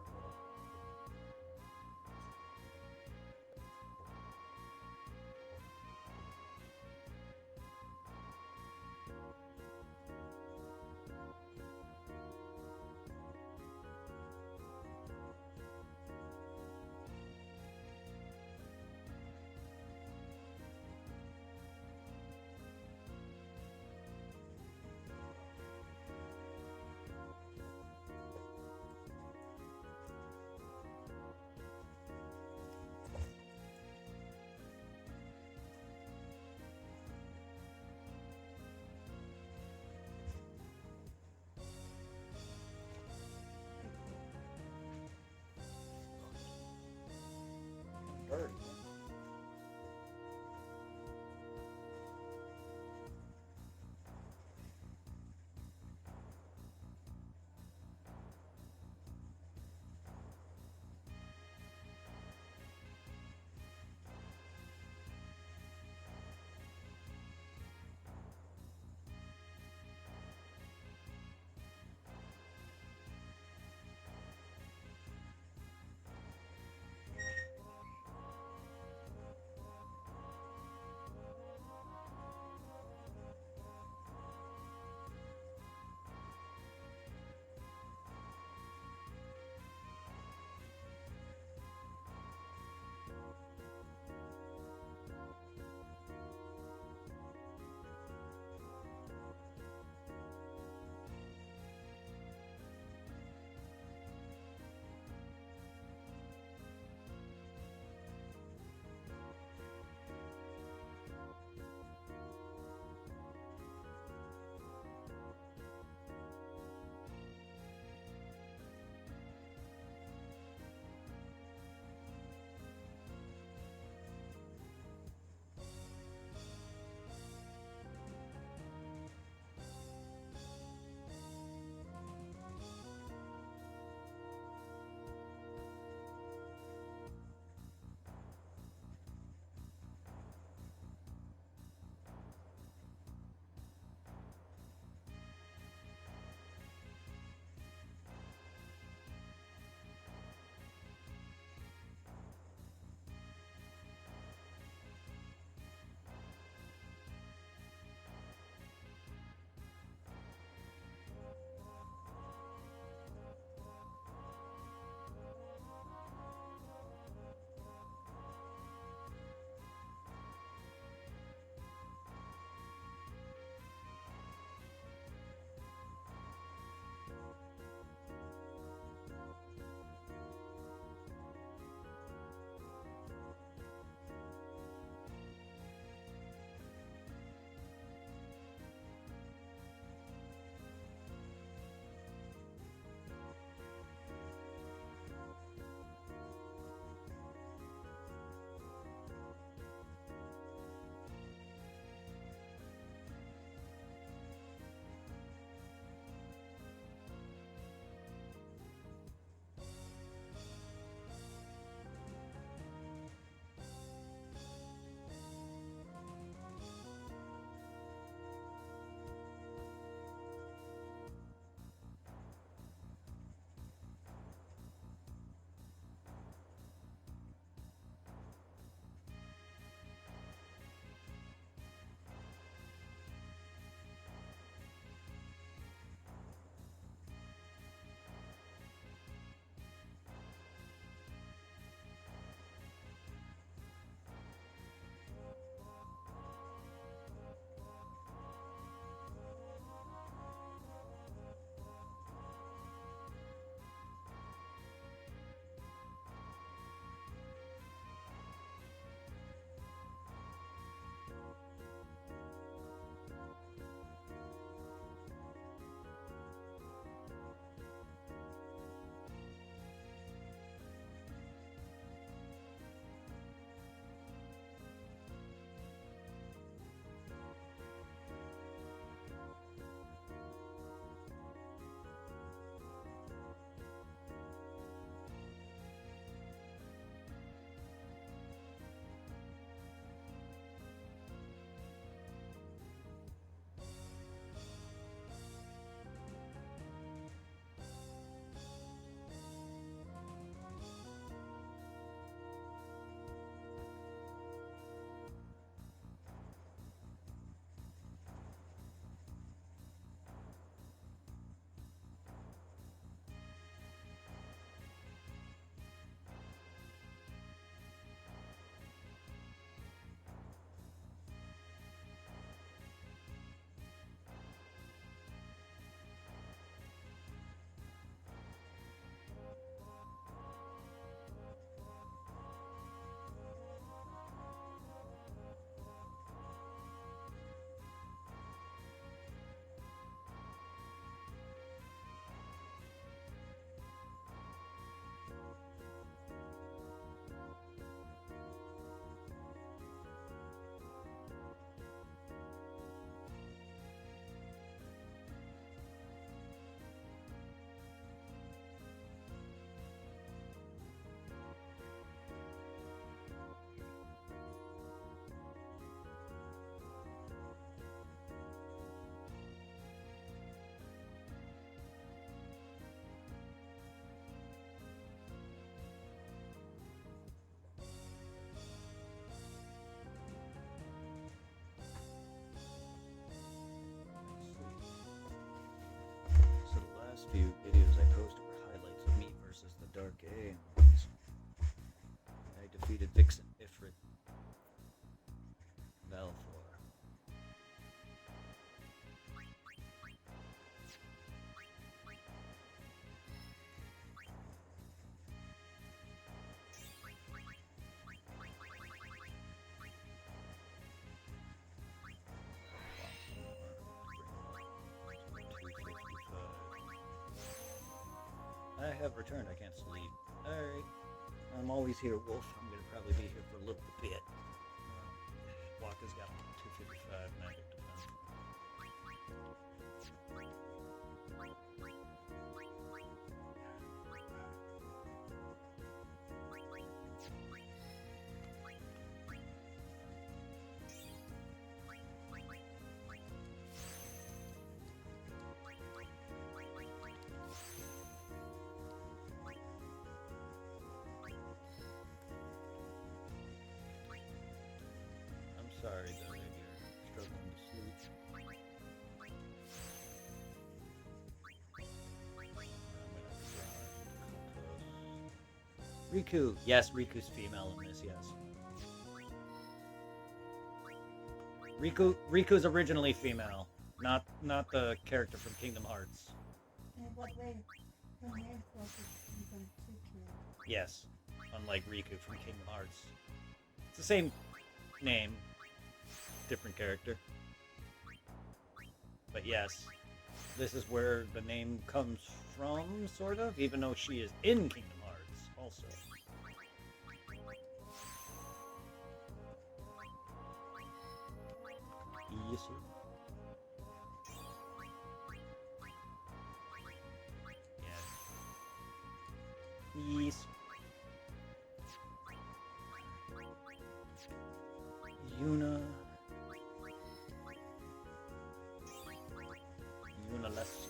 S1: I have returned. I can't sleep. Alright. I'm always here, Wolf. I'm gonna probably be here for a little bit. Walker's got 255 magic defense. I'm sorry, Doug, you're struggling to sleep. Riku. Yes, Riku's female in this, yes. Riku's originally female, not the character from Kingdom Hearts.
S3: In what way? Her name closest even to
S1: Yes, unlike Riku from Kingdom Hearts. It's the same name, different character. But yes, this is where the name comes from, sort of, even though she is in Kingdom Hearts also. Yes, sir. Yeah. Yes. Yuna. Yunalesca.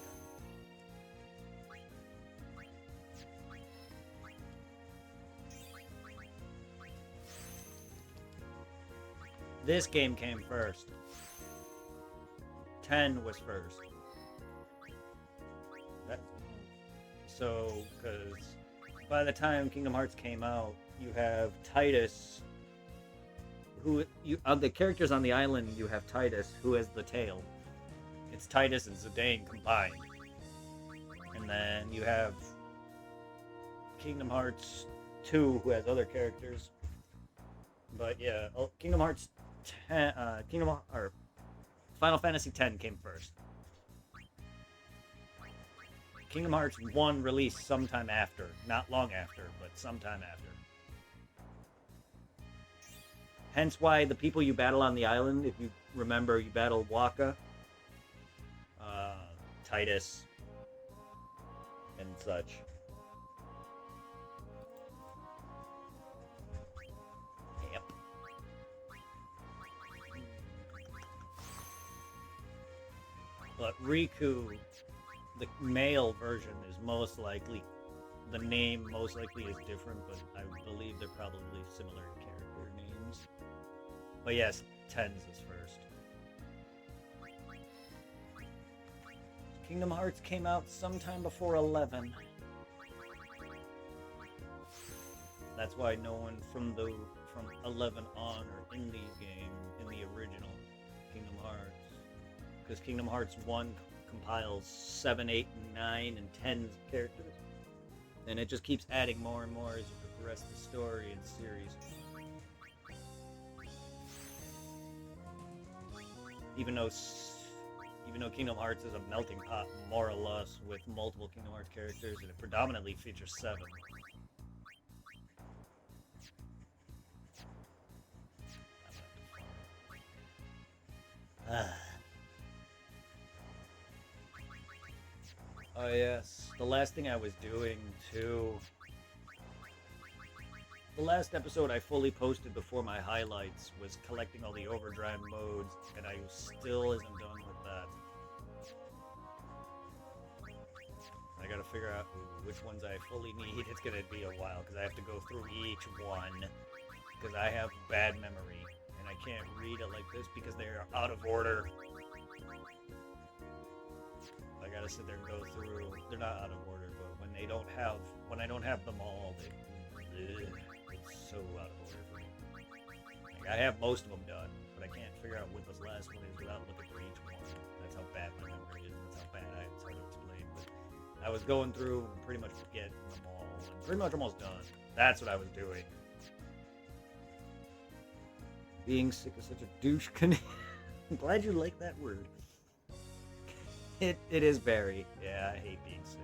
S1: This game came first. 10 was first. So, because by the time Kingdom Hearts came out, you have Titus, who you of the characters on the island. You have Titus, who has the tail. It's Titus and Zidane combined, and then you have Kingdom Hearts 2, who has other characters. But yeah, Kingdom Hearts 10, or Final Fantasy X came first. Kingdom Hearts 1 released sometime after. Not long after, but sometime after. Hence why the people you battle on the island, if you remember, you battle Wakka, Titus, and such. Yep. But Riku, the male version, is most likely, the name most likely is different, but I believe they're probably similar character names. But yes, Tens is first. Kingdom Hearts came out sometime before 11. That's why no one from 11 on or in the game, in the original Kingdom Hearts. Because Kingdom Hearts 1 compiles 7, 8, 9, and 10 characters. And it just keeps adding more and more as you progress the story and series. Even though Kingdom Hearts is a melting pot, more or less, with multiple Kingdom Hearts characters, and it predominantly features 7. Oh yes, the last thing I was doing too. The last episode I fully posted before my highlights was collecting all the Overdrive modes, and I still isn't done with that. I gotta figure out which ones I fully need. It's gonna be a while, because I have to go through each one, because I have bad memory, and I can't read it like this because they're out of order. I gotta sit there and go through. They're not out of order, but when I don't have them all, it's so out of order for me. Like, I have most of them done, but I can't figure out what this last one is without looking for each one. That's how bad my memory is. That's how bad it's hard to explain. But I was going through and pretty much getting them all, and pretty much almost done. That's what I was doing. Being sick is such a douche. I'm glad you like that word. It is very. Yeah, I hate being sick.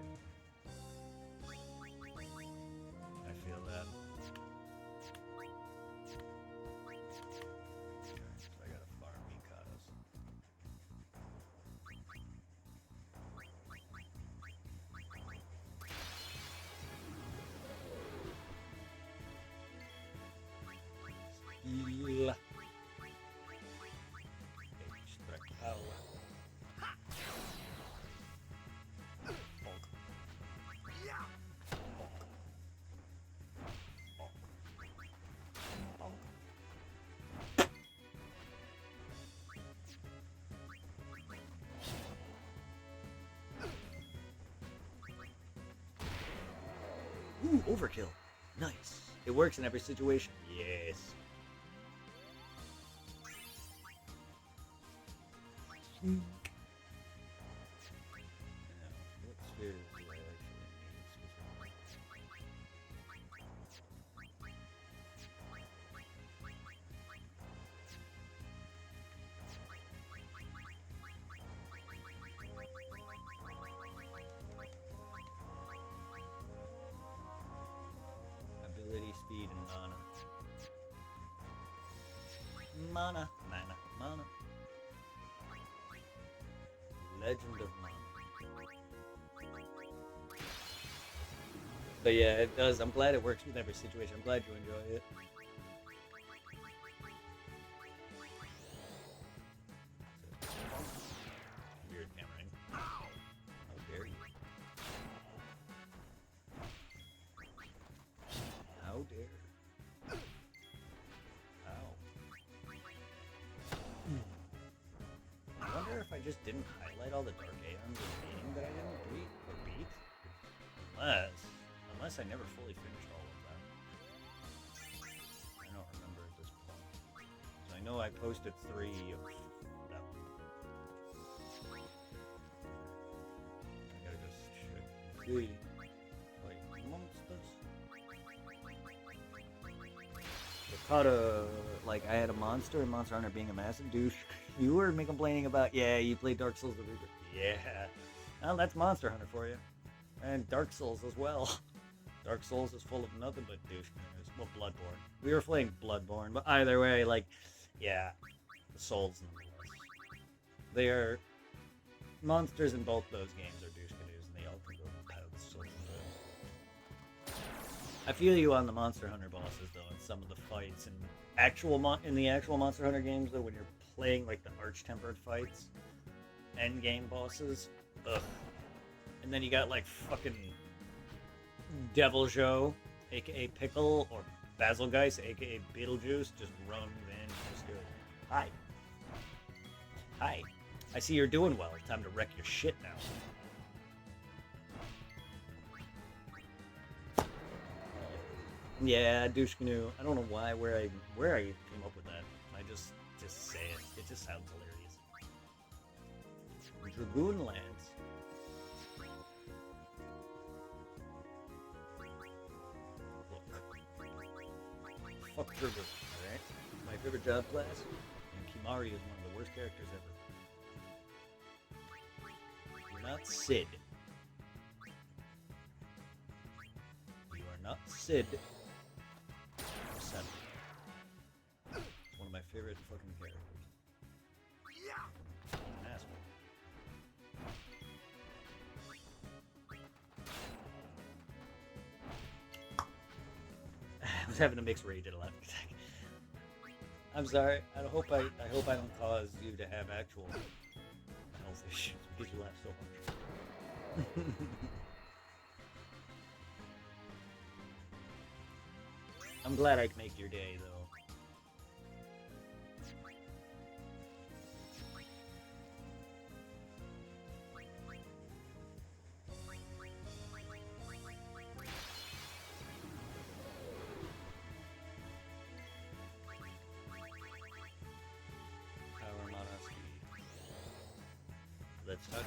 S1: Ooh, overkill. Nice. It works in every situation. Yes. Now, what spheres do I actually need specifically? Ability, speed, and mana. Mana. Legend of Mana. But yeah, it does. I'm glad it works with every situation. I'm glad you enjoy it. Weird hammering. How dare you? How dare? Ow. I wonder if I just didn't highlight all the dark aeons of being that I didn't beat. Unless I never fully finished all of that. I don't remember at this point. So I know I posted 3 of that one. I gotta just check and see. Wait, monsters? Like I had a monster and Monster Hunter being a massive douche. You were complaining about, yeah, you played Dark Souls the Reaper. Yeah. Well, that's Monster Hunter for you. And Dark Souls as well. Dark Souls is full of nothing but douche canoes. Well, Bloodborne. We were playing Bloodborne, but either way, like, yeah, the Souls nonetheless. They are monsters in both those games are douche canoes, and they all can go in paths. So I feel you on the Monster Hunter bosses though, and some of the fights and in the actual Monster Hunter games though, when you're playing like the Arch-Tempered fights, end game bosses, ugh. And then you got like fucking Devil Joe, aka Pickle, or Basilgeist, aka Beetlejuice, just runs in and just goes, "Hi. Hi. I see you're doing well. Time to wreck your shit now." Yeah, douche canoe. I don't know where I came up with that. I just say it. It just sounds hilarious. Dragoon Lands. Fuck Trigger, alright? My favorite job class, and Kimari is one of the worst characters ever. You're not Sid. You are not Sid. You're Sen. One of my favorite fucking characters. An asshole. I was having a mixed rage at 11. I'm sorry. I hope I don't cause you to have actual health issues because you laugh so much. I'm glad I can make your day, though. Power mana speed. Let's try to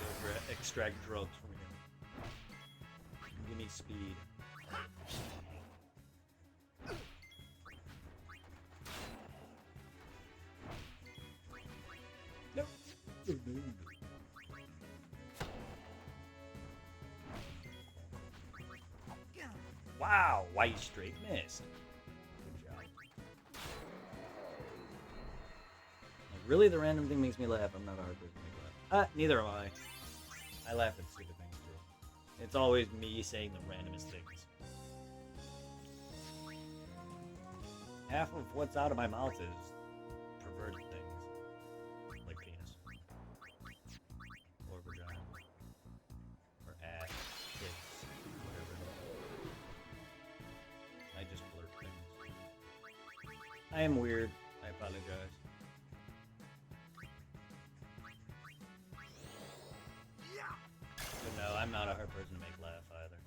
S1: extract drugs from him. Give me speed. Nope. Wow, why you straight missed? Good job. Like, really, the random thing makes me laugh. I'm not a hard person to make laugh. Neither am I. I laugh at stupid things too. It's always me saying the randomest things. Half of what's out of my mouth is perverted things. Like penis. Or vagina. Or ass. Tits. Whatever. I just blurt things. I am weird. I apologize. But no, I'm not a hard person to make laugh either.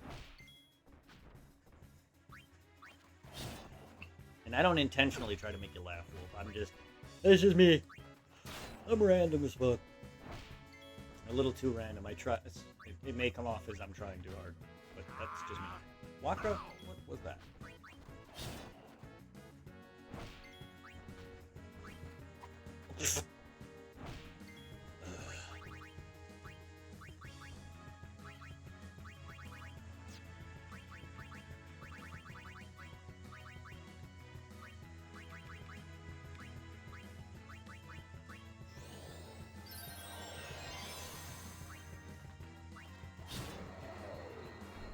S1: And I don't intentionally try to make you laugh, Wolf. It's just me. I'm random as fuck. A little too random. It may come off as I'm trying too hard, but that's just me. Waka, what was that?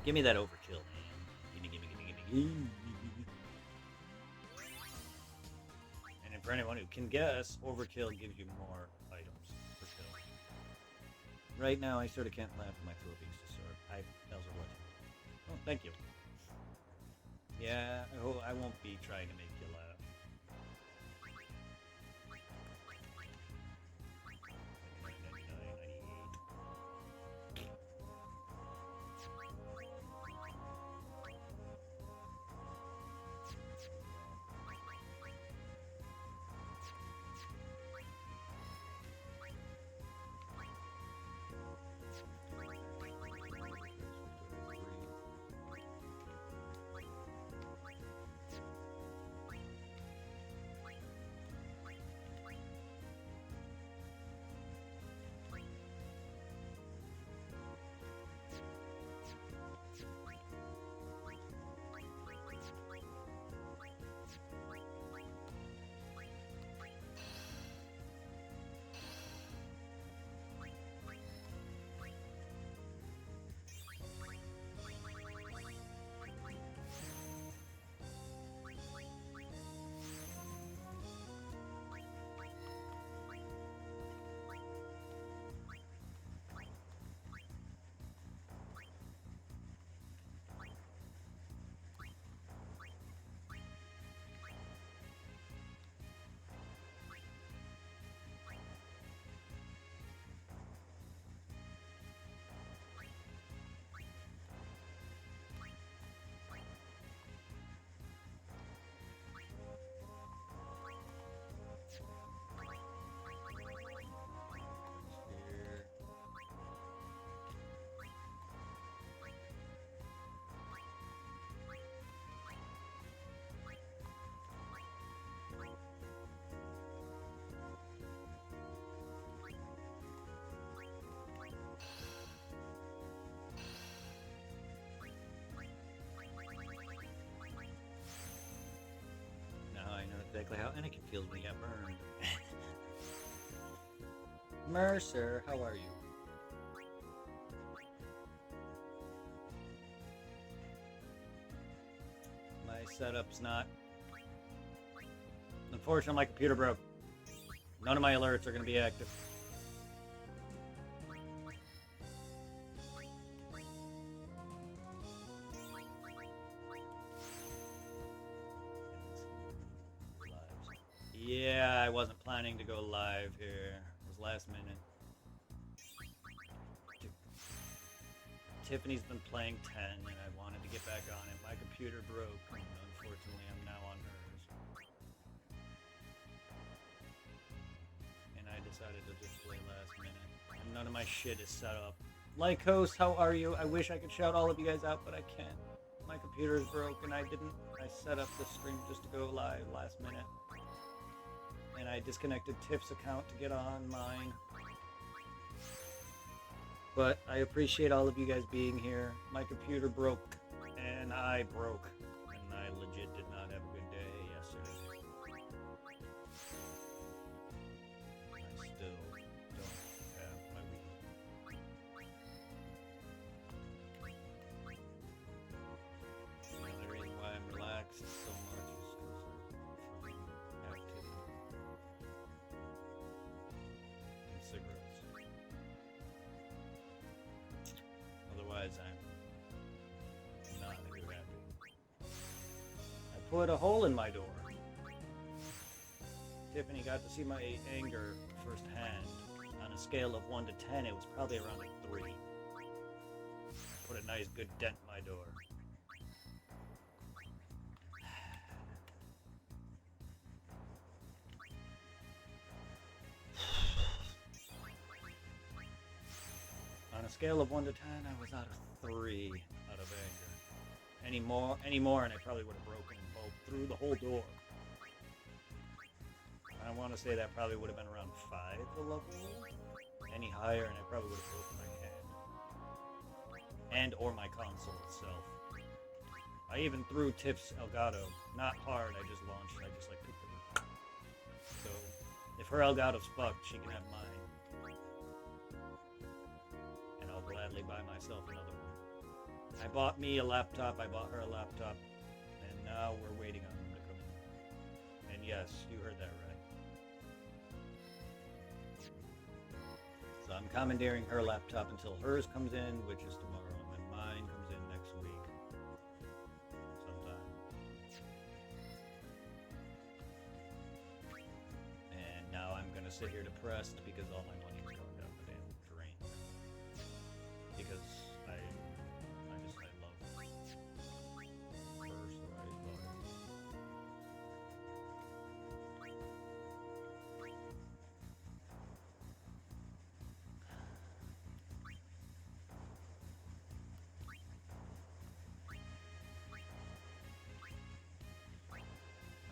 S1: Give me that overkill, man. Gimme. And for anyone who can guess, overkill gives you more items, for sure. Right now, I sort of can't laugh at my trophies, so that was a what? Oh, thank you. Yeah, I won't be trying to make you laugh. Exactly how Anakin feels when he got burned. Mercer, how are you? My setup's not... Unfortunately, my computer broke. None of my alerts are going to be active. Yeah, I wasn't planning to go live here. It was last minute. Tiffany's been playing 10 and I wanted to get back on it. My computer broke and unfortunately I'm now on hers. And I decided to just play last minute. And none of my shit is set up. Lycos, how are you? I wish I could shout all of you guys out, but I can't. My computer is broke and I set up the stream just to go live last minute. And I disconnected Tiff's account to get on mine. But I appreciate all of you guys being here. My computer broke, and I broke. And I legit did not have a good day yesterday. I still don't have my week. The only reason why I'm relaxed so much is because of activity. Cigarettes. Otherwise, I'm not too happy. I put a hole in my door. Tiffany got to see my anger firsthand. On a scale of 1 to 10, it was probably around a 3. I put a nice good dent in my door. scale of 1 to 10, I was out of 3 out of anger. Any more, and I probably would have broken both through the whole door. I want to say that probably would have been around 5 the level. Any higher, and I probably would have broken my hand. And or my console itself. I even threw Tiff's Elgato. Not hard, I just launched it. I just like picked it up. So, if her Elgato's fucked, she can have mine. And I'll gladly buy myself another one. I bought me a laptop, I bought her a laptop, and now we're waiting on them to come in. And yes, you heard that right. So I'm commandeering her laptop until hers comes in, which is tomorrow, and then mine comes in next week. Sometime. And now I'm gonna sit here depressed because all my money is going down the damn drain. Because I love her, so I love her.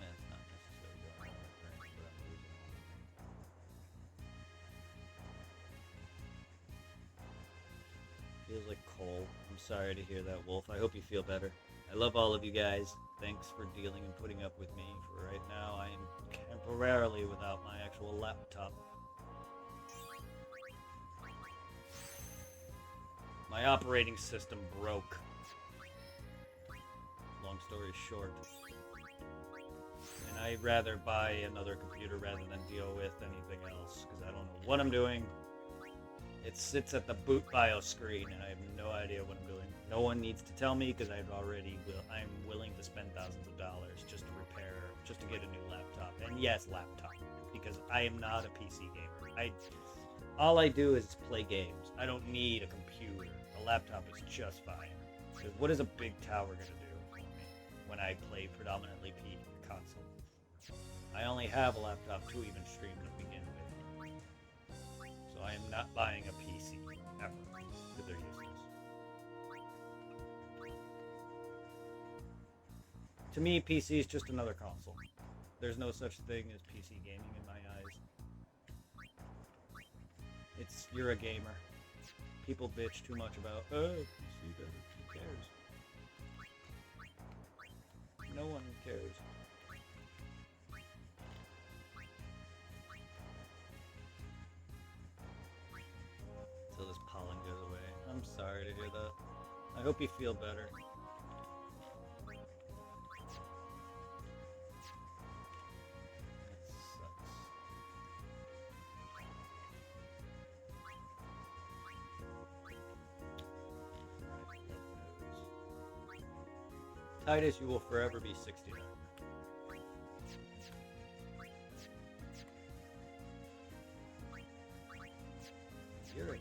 S1: That's not necessarily going on but I'm losing all. Feels like coal. I'm sorry to hear that, Wolf. I hope you feel better. I love all of you guys. Thanks for dealing and putting up with me. For right now, I am temporarily without my actual laptop. My operating system broke. Long story short. And I'd rather buy another computer rather than deal with anything else, because I don't know what I'm doing. It sits at the boot BIOS screen, and I have no idea what I'm doing. No one needs to tell me, because I'm willing to spend thousands of dollars just to just to get a new laptop. And yes, laptop, because I am not a PC gamer. All I do is play games. I don't need a computer. A laptop is just fine. Because what is a big tower going to do for me when I play predominantly console? I only have a laptop to even stream to begin with. So I am not buying a PC ever, because they're useless. To me, PC is just another console. There's no such thing as PC gaming in my eyes. You're a gamer. People bitch too much about, PC better. Who cares? No one cares. Until this pollen goes away. I'm sorry to hear that. I hope you feel better. That sucks. Titus, you will forever be 69. You're a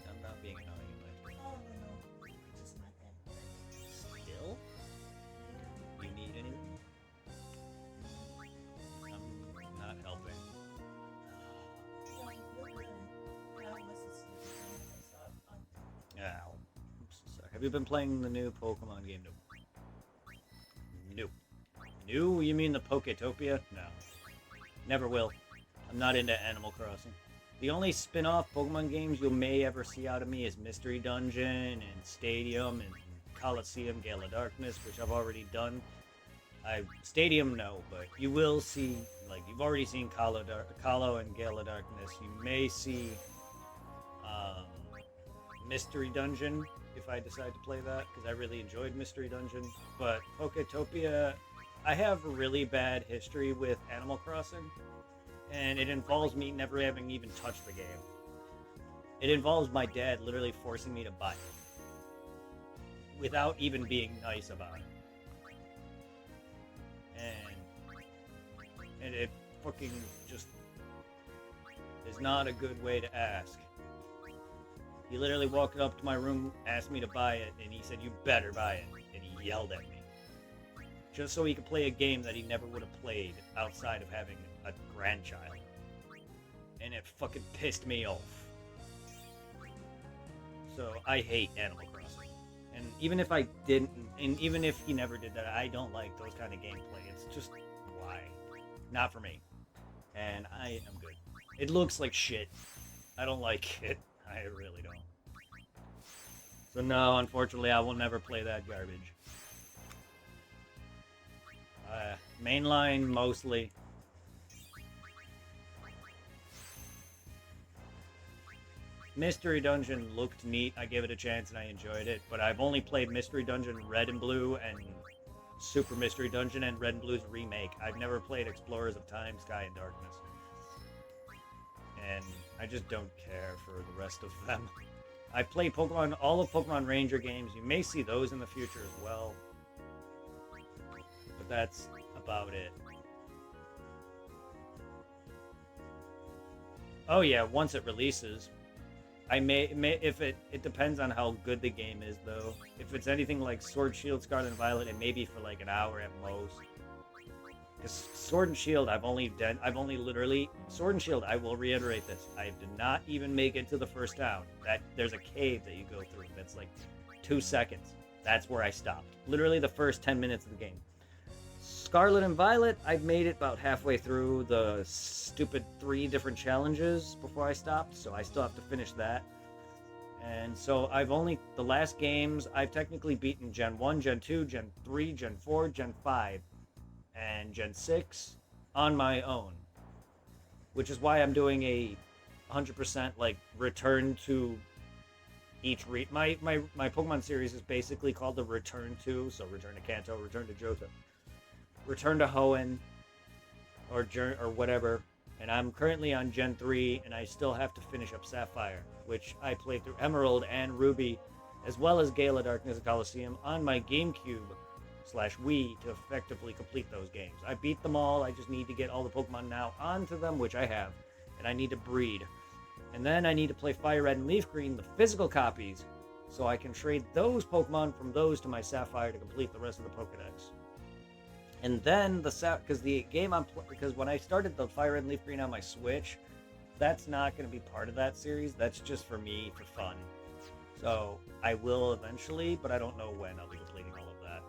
S1: I'm not being annoying, but
S3: Oh, no. It's just not that good.
S1: still? You need anything? I'm not helping.
S3: Yeah, you feel good. Yeah, unless it's sleeping, so I'm
S1: Ow. I'm so sorry. Have you been playing the new Pokemon game? Nope. New? You mean the Poketopia? No. Never will. I'm not into Animal Crossing. The only spin-off Pokemon games you may ever see out of me is Mystery Dungeon and Stadium and Coliseum Gale of Darkness, which I've already done. Stadium, no, but you will see, like, you've already seen Colo and Gale of Darkness. You may see Mystery Dungeon if I decide to play that, because I really enjoyed Mystery Dungeon. But Poketopia, I have a really bad history with Animal Crossing, and it involves me never having even touched the game. It involves my dad literally forcing me to buy it, without even being nice about it. And it fucking just is not a good way to ask. He literally walked up to my room, asked me to buy it, and he said, "You better buy it," and he yelled at me. Just so he could play a game that he never would have played outside of having a grandchild. And it fucking pissed me off. So I hate Animal Crossing. And even if I didn't, and even if he never did that, I don't like those kind of gameplay. It's just, why? Not for me. And I am good. It looks like shit. I don't like it. I really don't. So no, unfortunately, I will never play that garbage. Mainline, mostly. Mystery Dungeon looked neat. I gave it a chance and I enjoyed it. But I've only played Mystery Dungeon Red and Blue and Super Mystery Dungeon and Red and Blue's remake. I've never played Explorers of Time, Sky, and Darkness. And I just don't care for the rest of them. I play Pokemon, all of Pokemon Ranger games. You may see those in the future as well. But that's about it. Oh yeah, once it releases. I may if it depends on how good the game is though. If it's anything like Sword, Shield, Scarlet and Violet, it may be for like an hour at most. Because Sword and Shield, I've only literally Sword and Shield. I will reiterate this: I did not even make it to the first town. There's a cave that you go through. That's like 2 seconds. That's where I stopped. Literally the first 10 minutes of the game. Scarlet and Violet, I've made it about halfway through the stupid 3 different challenges before I stopped, so I still have to finish that. And so the last games, I've technically beaten Gen 1, Gen 2, Gen 3, Gen 4, Gen 5, and Gen 6 on my own. Which is why I'm doing a 100% like return to each my Pokemon series is basically called the Return to, so Return to Kanto, Return to Johto, Return to Hoenn, or whatever, and I'm currently on Gen 3, and I still have to finish up Sapphire, which I played through Emerald and Ruby, as well as Gala Darkness and Coliseum on my GameCube/Wii to effectively complete those games. I beat them all, I just need to get all the Pokemon now onto them, which I have, and I need to breed. And then I need to play Fire Red and Leaf Green, the physical copies, so I can trade those Pokemon from those to my Sapphire to complete the rest of the Pokedex. And then because when I started the Fire Red and Leaf Green on my Switch, that's not going to be part of that series. That's just for me, for fun. So I will eventually, but I don't know when I'll be completing all of that.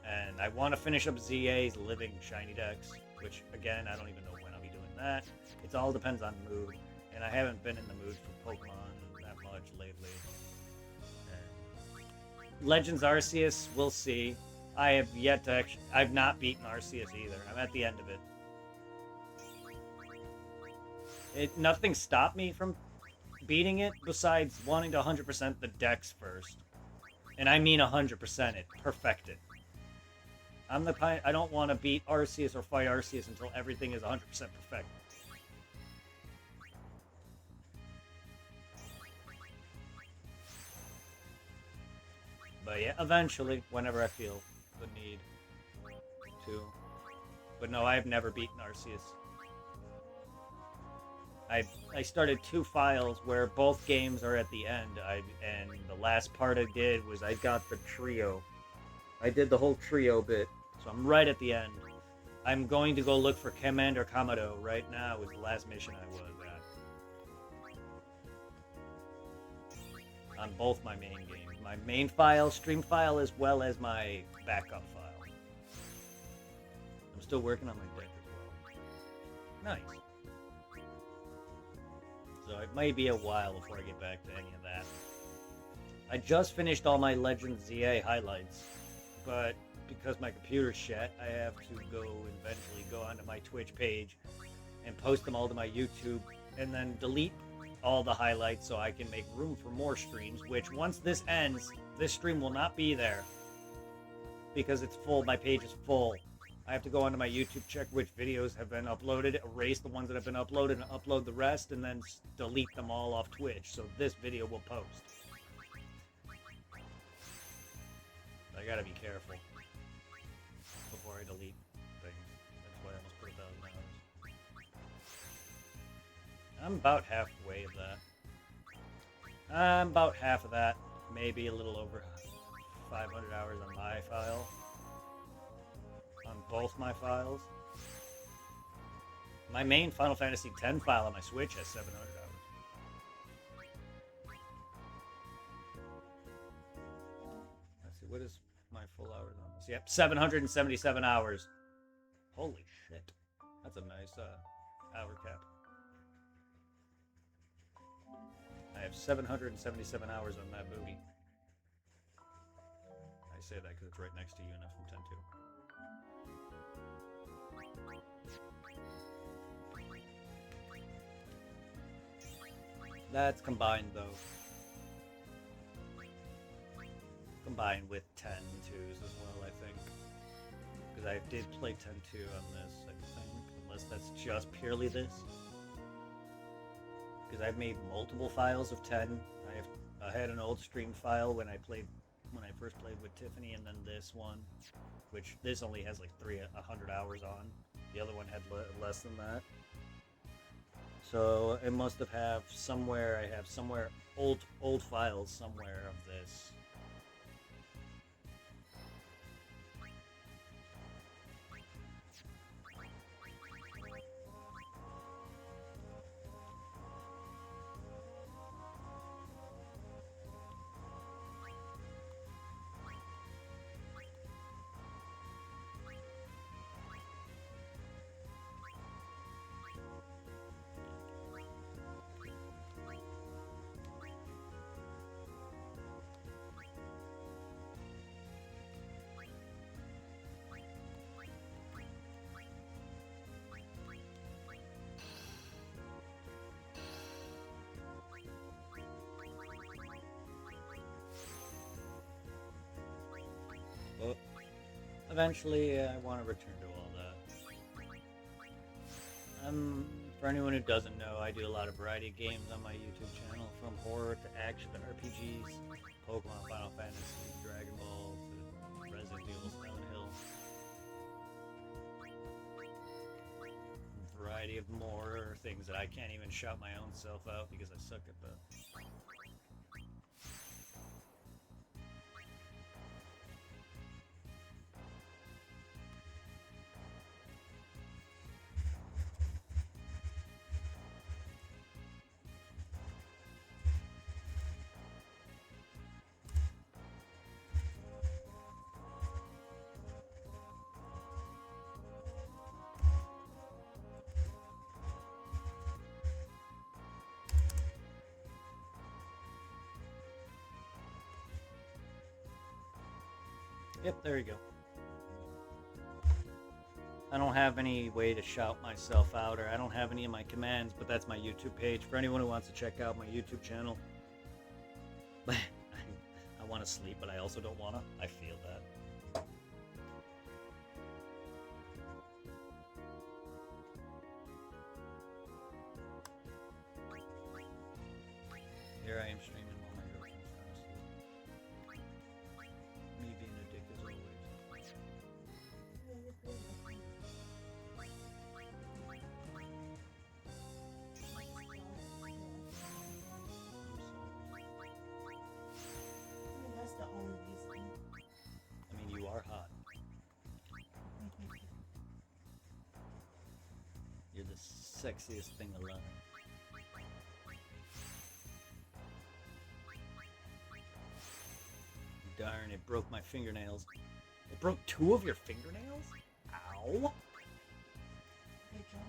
S1: And I want to finish up ZA's Living Shiny Dex, which again, I don't even know when I'll be doing that. It all depends on mood, and I haven't been in the mood for Pokemon that much lately. And Legends Arceus, we'll see. I have yet to I've not beaten Arceus either. I'm at the end of it. Nothing stopped me from beating it besides wanting to 100% the Dex first. And I mean 100% it. Perfect it. I'm the kind, I don't want to beat Arceus or fight Arceus until everything is 100% perfect. But yeah, eventually, whenever I feel the need to. But no, I've never beaten Arceus. I started 2 files where both games are at the end. And the last part I did was I got the trio. I did the whole trio bit, so I'm right at the end. I'm going to go look for Commander Kamado right now. Was the last mission I was at. On both my main games. My main file, stream file, as well as my backup file. I'm still working on my deck as well. Nice. So it might be a while before I get back to any of that. I just finished all my Legends ZA highlights, but because my computer's shit, I have to eventually go onto my Twitch page and post them all to my YouTube, and then delete all the highlights so I can make room for more streams, which once this ends, this stream will not be there because it's full. My page is full. I have to go onto my YouTube, check which videos have been uploaded, erase the ones that have been uploaded, and upload the rest, and then delete them all off Twitch, so this video will post. I gotta be careful before I delete things. That's why I almost put 1,000 hours. I'm about halfway of that. About half of that, maybe a little over 500 hours on my file. On both my files. My main Final Fantasy X file on my Switch has 700 hours. Let's see, what is my full hours on this? Yep, 777 hours. Holy shit. That's a nice hour cap. I have 777 hours on that booty. I say that because it's right next to Yuna from 10-2. That's combined, though. Combined with 10-2s as well, I think. Because I did play 10-2 on this, I think. Unless that's just purely this. Because I've made multiple files of 10. I had an old stream file when I first played with Tiffany, and then this one, which this only has like 100 hours on. The other one had less than that. So it must have somewhere. I have somewhere old files somewhere of this. But eventually, I want to return to all that. For anyone who doesn't know, I do a lot of variety of games on my YouTube channel, from horror to action to RPGs, Pokemon, Final Fantasy, Dragon Ball, to Resident Evil, Silent Hill. A variety of more things that I can't even shout my own self out because I suck at that. Yep, there you go. I don't have any way to shout myself out, or I don't have any of my commands, but that's my YouTube page. For anyone who wants to check out my YouTube channel. I want to sleep, but I also don't want to. I feel that. Here I am streaming while my girlfriend's trying to sleep. Me being a dick as always.
S3: That's the only reason.
S1: I mean, you are hot. You're the sexiest thing alive. Darn, it broke my fingernails. It broke 2 of your fingernails? Ow!
S3: Good job.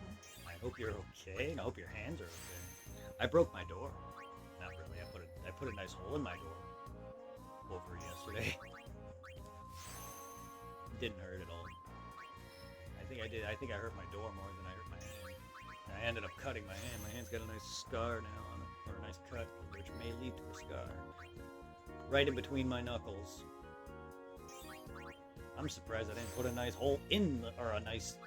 S1: I hope you're okay, and I hope your hands are okay. I broke my door. Not really. I put a nice hole in my door over yesterday. It didn't hurt at all. I think I did. I think I hurt my door more than I hurt my hand. And I ended up cutting my hand. My hand's got a nice scar now on it, or a nice cut, which may lead to a scar. Right in between my knuckles. I'm surprised I didn't put a nice hole in the, or a nice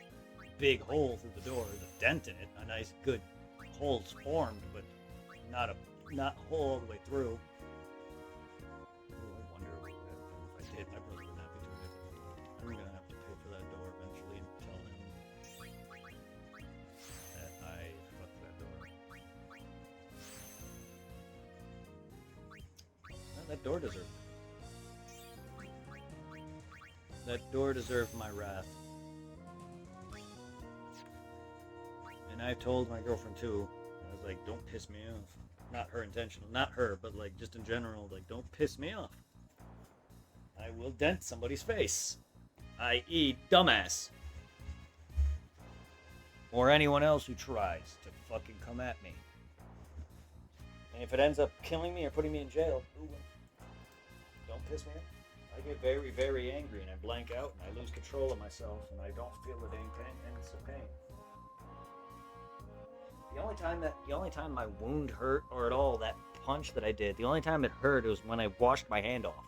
S1: big hole through the door. There's a dent in it. A nice good hole's formed, but not hole all the way through. Ooh, I wonder if I did, my brother would not be too happy. I'm gonna have to pay for that door eventually and tell him that I fucked that door. That door deserved it. That door deserved my wrath. And I've told my girlfriend too. I was like, don't piss me off. Not her intentional, not her, but like just in general, like don't piss me off. I will dent somebody's face. I.e. dumbass. Or anyone else who tries to fucking come at me. And if it ends up killing me or putting me in jail, ooh, don't piss me off. I get very, very angry and I blank out and I lose control of myself and I don't feel the dang pain and it's a pain. The only time my wound hurt or at all, that punch that I did, the only time it hurt was when I washed my hand off.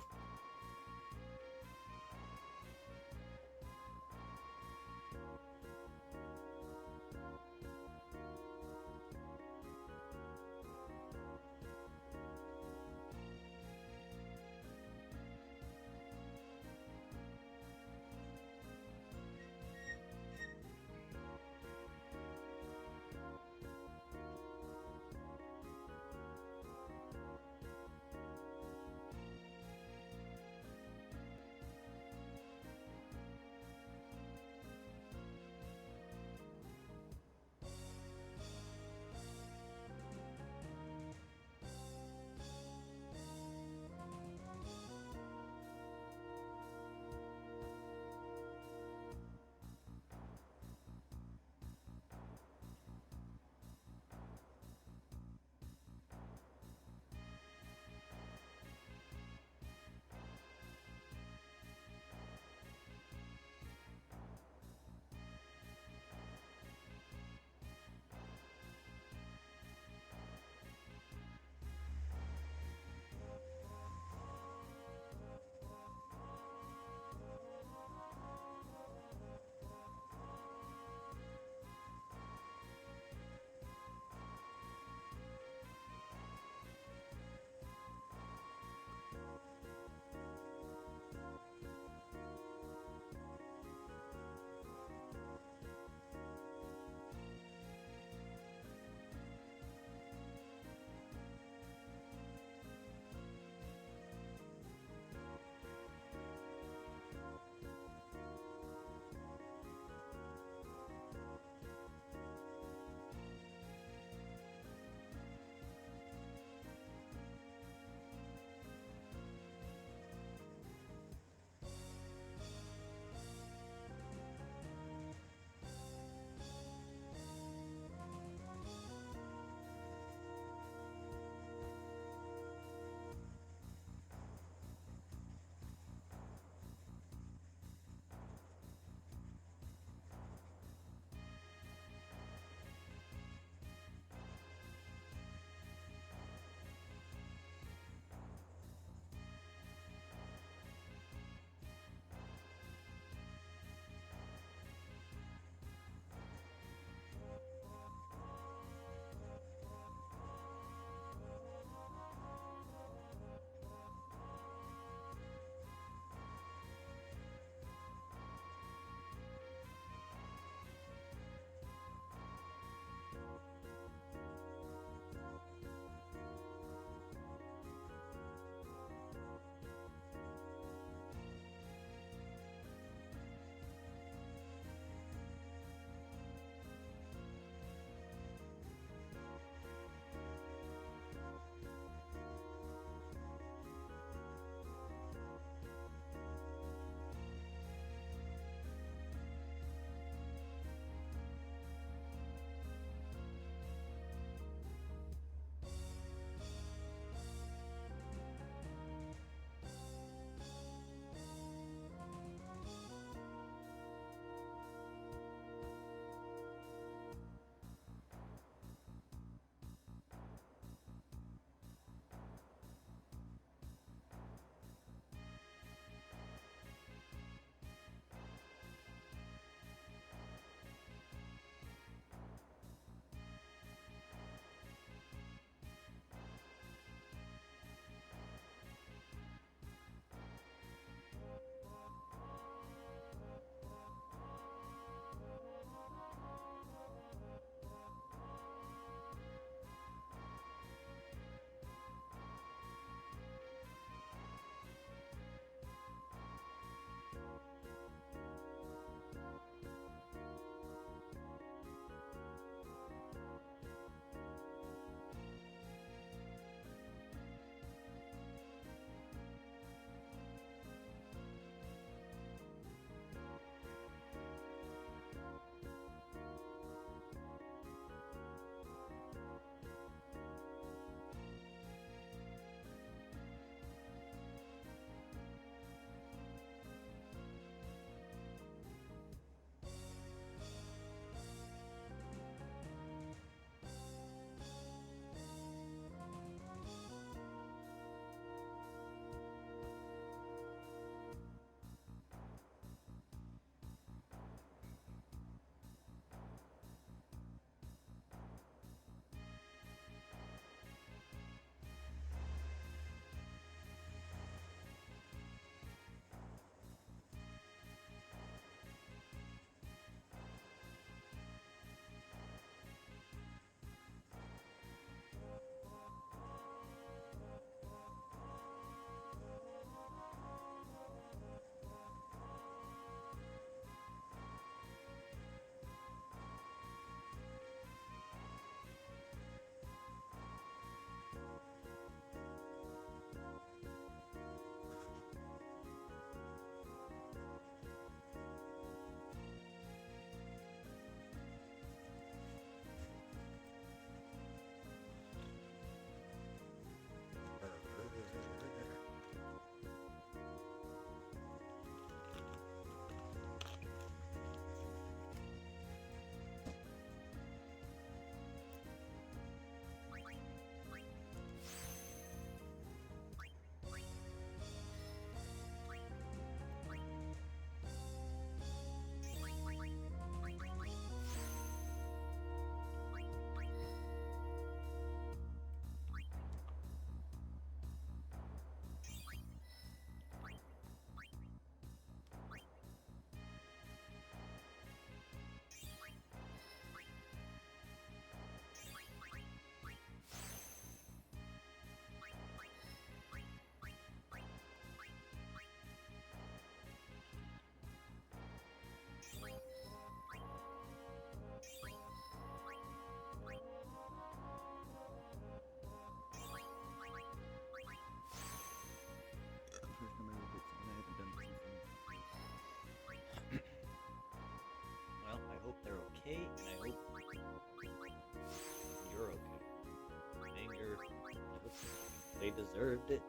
S1: they deserved it.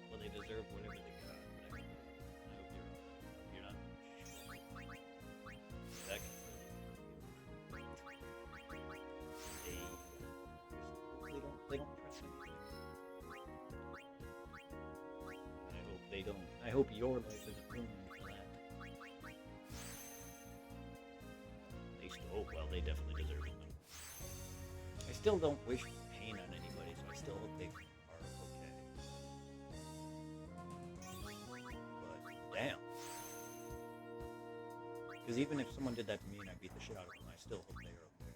S1: Well, they deserved whatever they got. But I hope you're not. That can really. They don't press anything. I hope they don't. I hope your life isn't ruined for that. Well, they definitely deserve it. I still don't wish pain on anybody, so I still hope they are okay. But damn. Because even if someone did that to me and I beat the shit out of them, I still hope they are okay.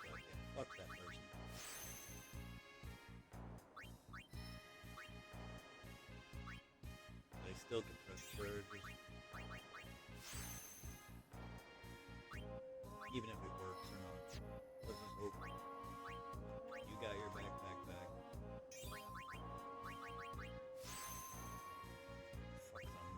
S1: But yeah, fuck that person. They still can press charges. Even if it works or not. Let's just hope. You got your backpack back. Fuck them.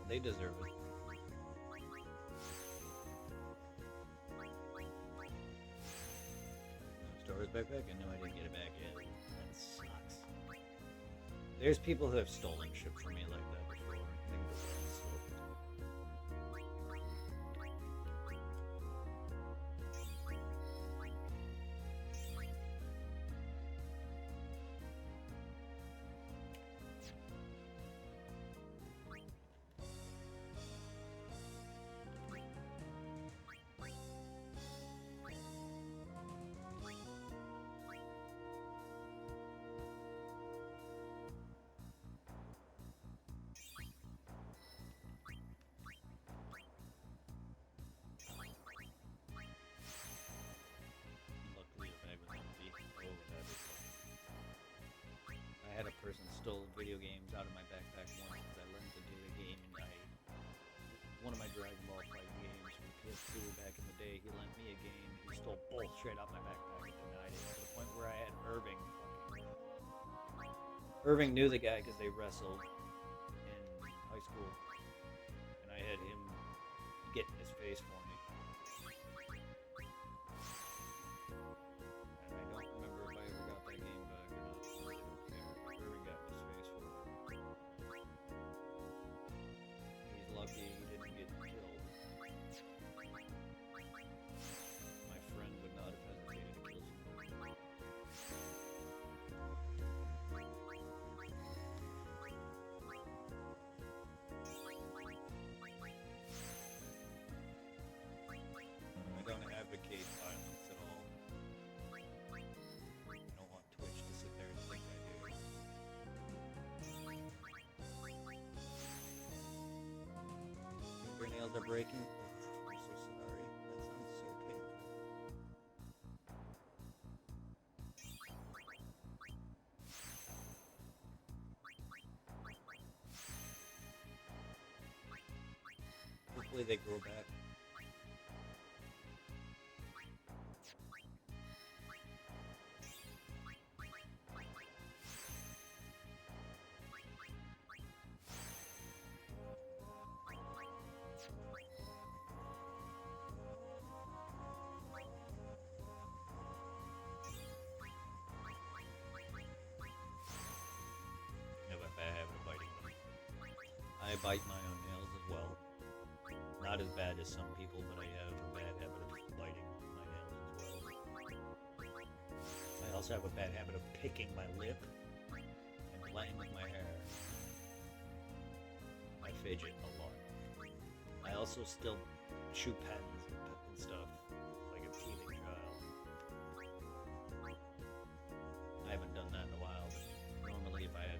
S1: They deserve it. Store's backpack? I know I didn't get it back yet. That sucks. There's people who have stolen shit from me like that before. I think that's luckily the bag was empty. Oh, that is I had a person stole video games out of my backpack once because I learned to do the game and one of my Dragon Ball fighting games from PS2 back in the day, he lent me a game, he stole both straight out my backpack and denied it to the point where I had Irving. Irving knew the guy because they wrestled in high school, and I had him get in his face for me. And I don't remember if I ever got that game back or not. Irving got in his face for me. He's lucky he didn't get killed. My friend would not have hesitated to kill somebody. I don't advocate violence at all. I don't want Twitch to sit there and think I do. Fingernails are breaking. I'm so sorry. That sounds so painful. Hopefully they grow back. I have a bad habit of biting them. I bite my own nails as well. Not as bad as some people, but I have a bad habit of biting my nails as well. I also have a bad habit of picking my lip and playing with my hair. I fidget a lot. I also still chew pens and stuff like a teething child. I haven't done that in a while, but normally if I had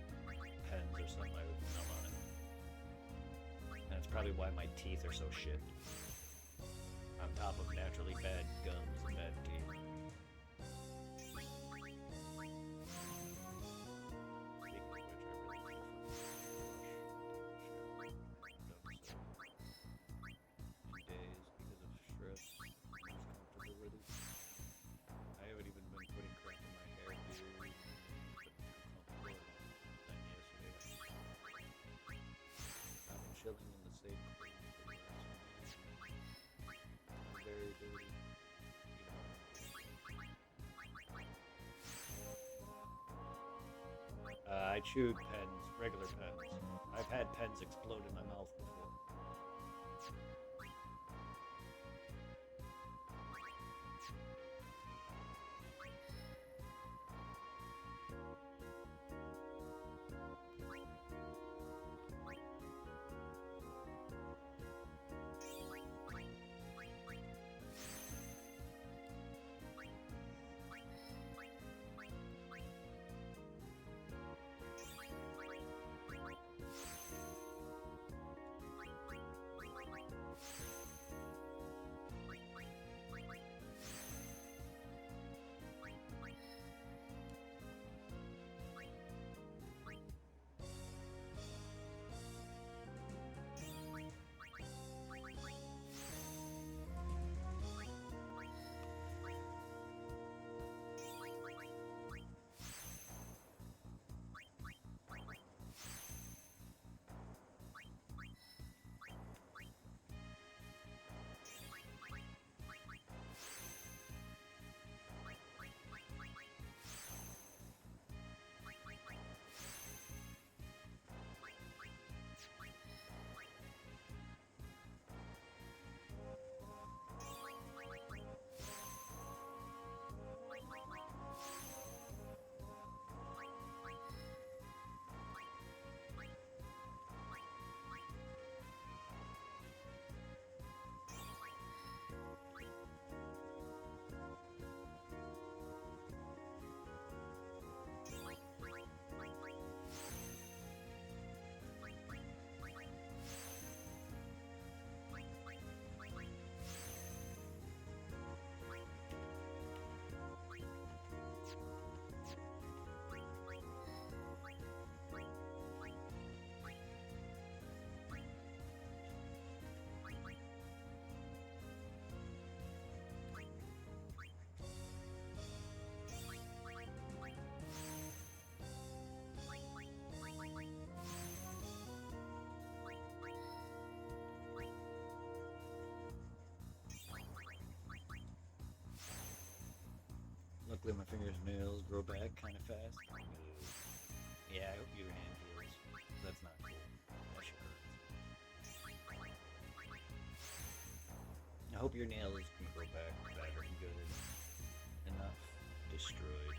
S1: pens or something, I would numb on it. And that's probably why my teeth are so shit. On top of naturally bad gums and bad teeth. Speaking of which, I really I haven't even been putting crap in my hair, dude. I chewed pens, regular pens. I've had pens explode in my mouth before. Luckily, my fingernails grow back kind of fast. Yeah, I hope your hand heals. That's not cool. That shit hurts. I hope your nails can grow back better and good enough. Destroyed.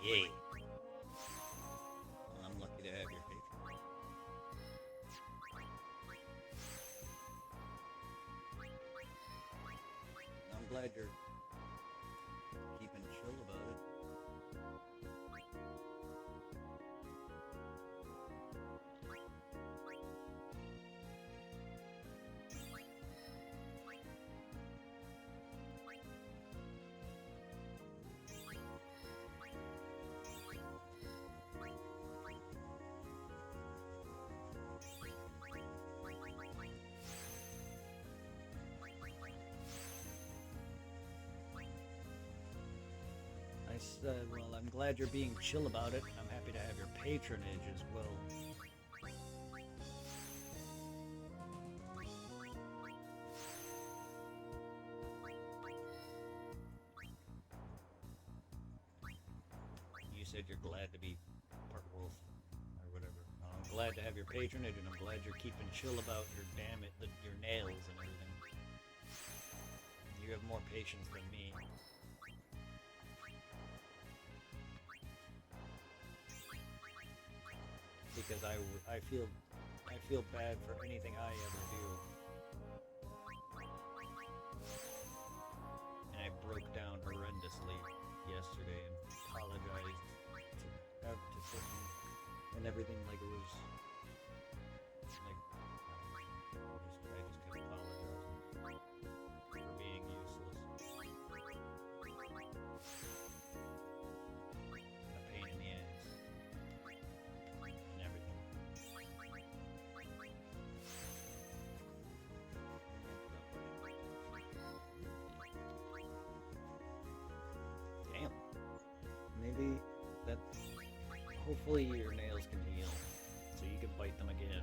S1: Yeah. Well, I'm lucky to have your patron. I'm glad you're keeping chill about it. I said, well, I'm glad you're being chill about it. I'm happy to have your patronage as well. You said you're glad to be part wolf or whatever. I'm glad to have your patronage, and I'm glad you're keeping chill about your your nails and everything. You have more patience than me. Because I feel bad for anything I ever do. And I broke down horrendously yesterday and apologized to Brittany and everything like it was like I just kept apologizing for being useless. A pain in the ass. And everything. Damn. Maybe that. Hopefully your nails can heal, so you can bite them again.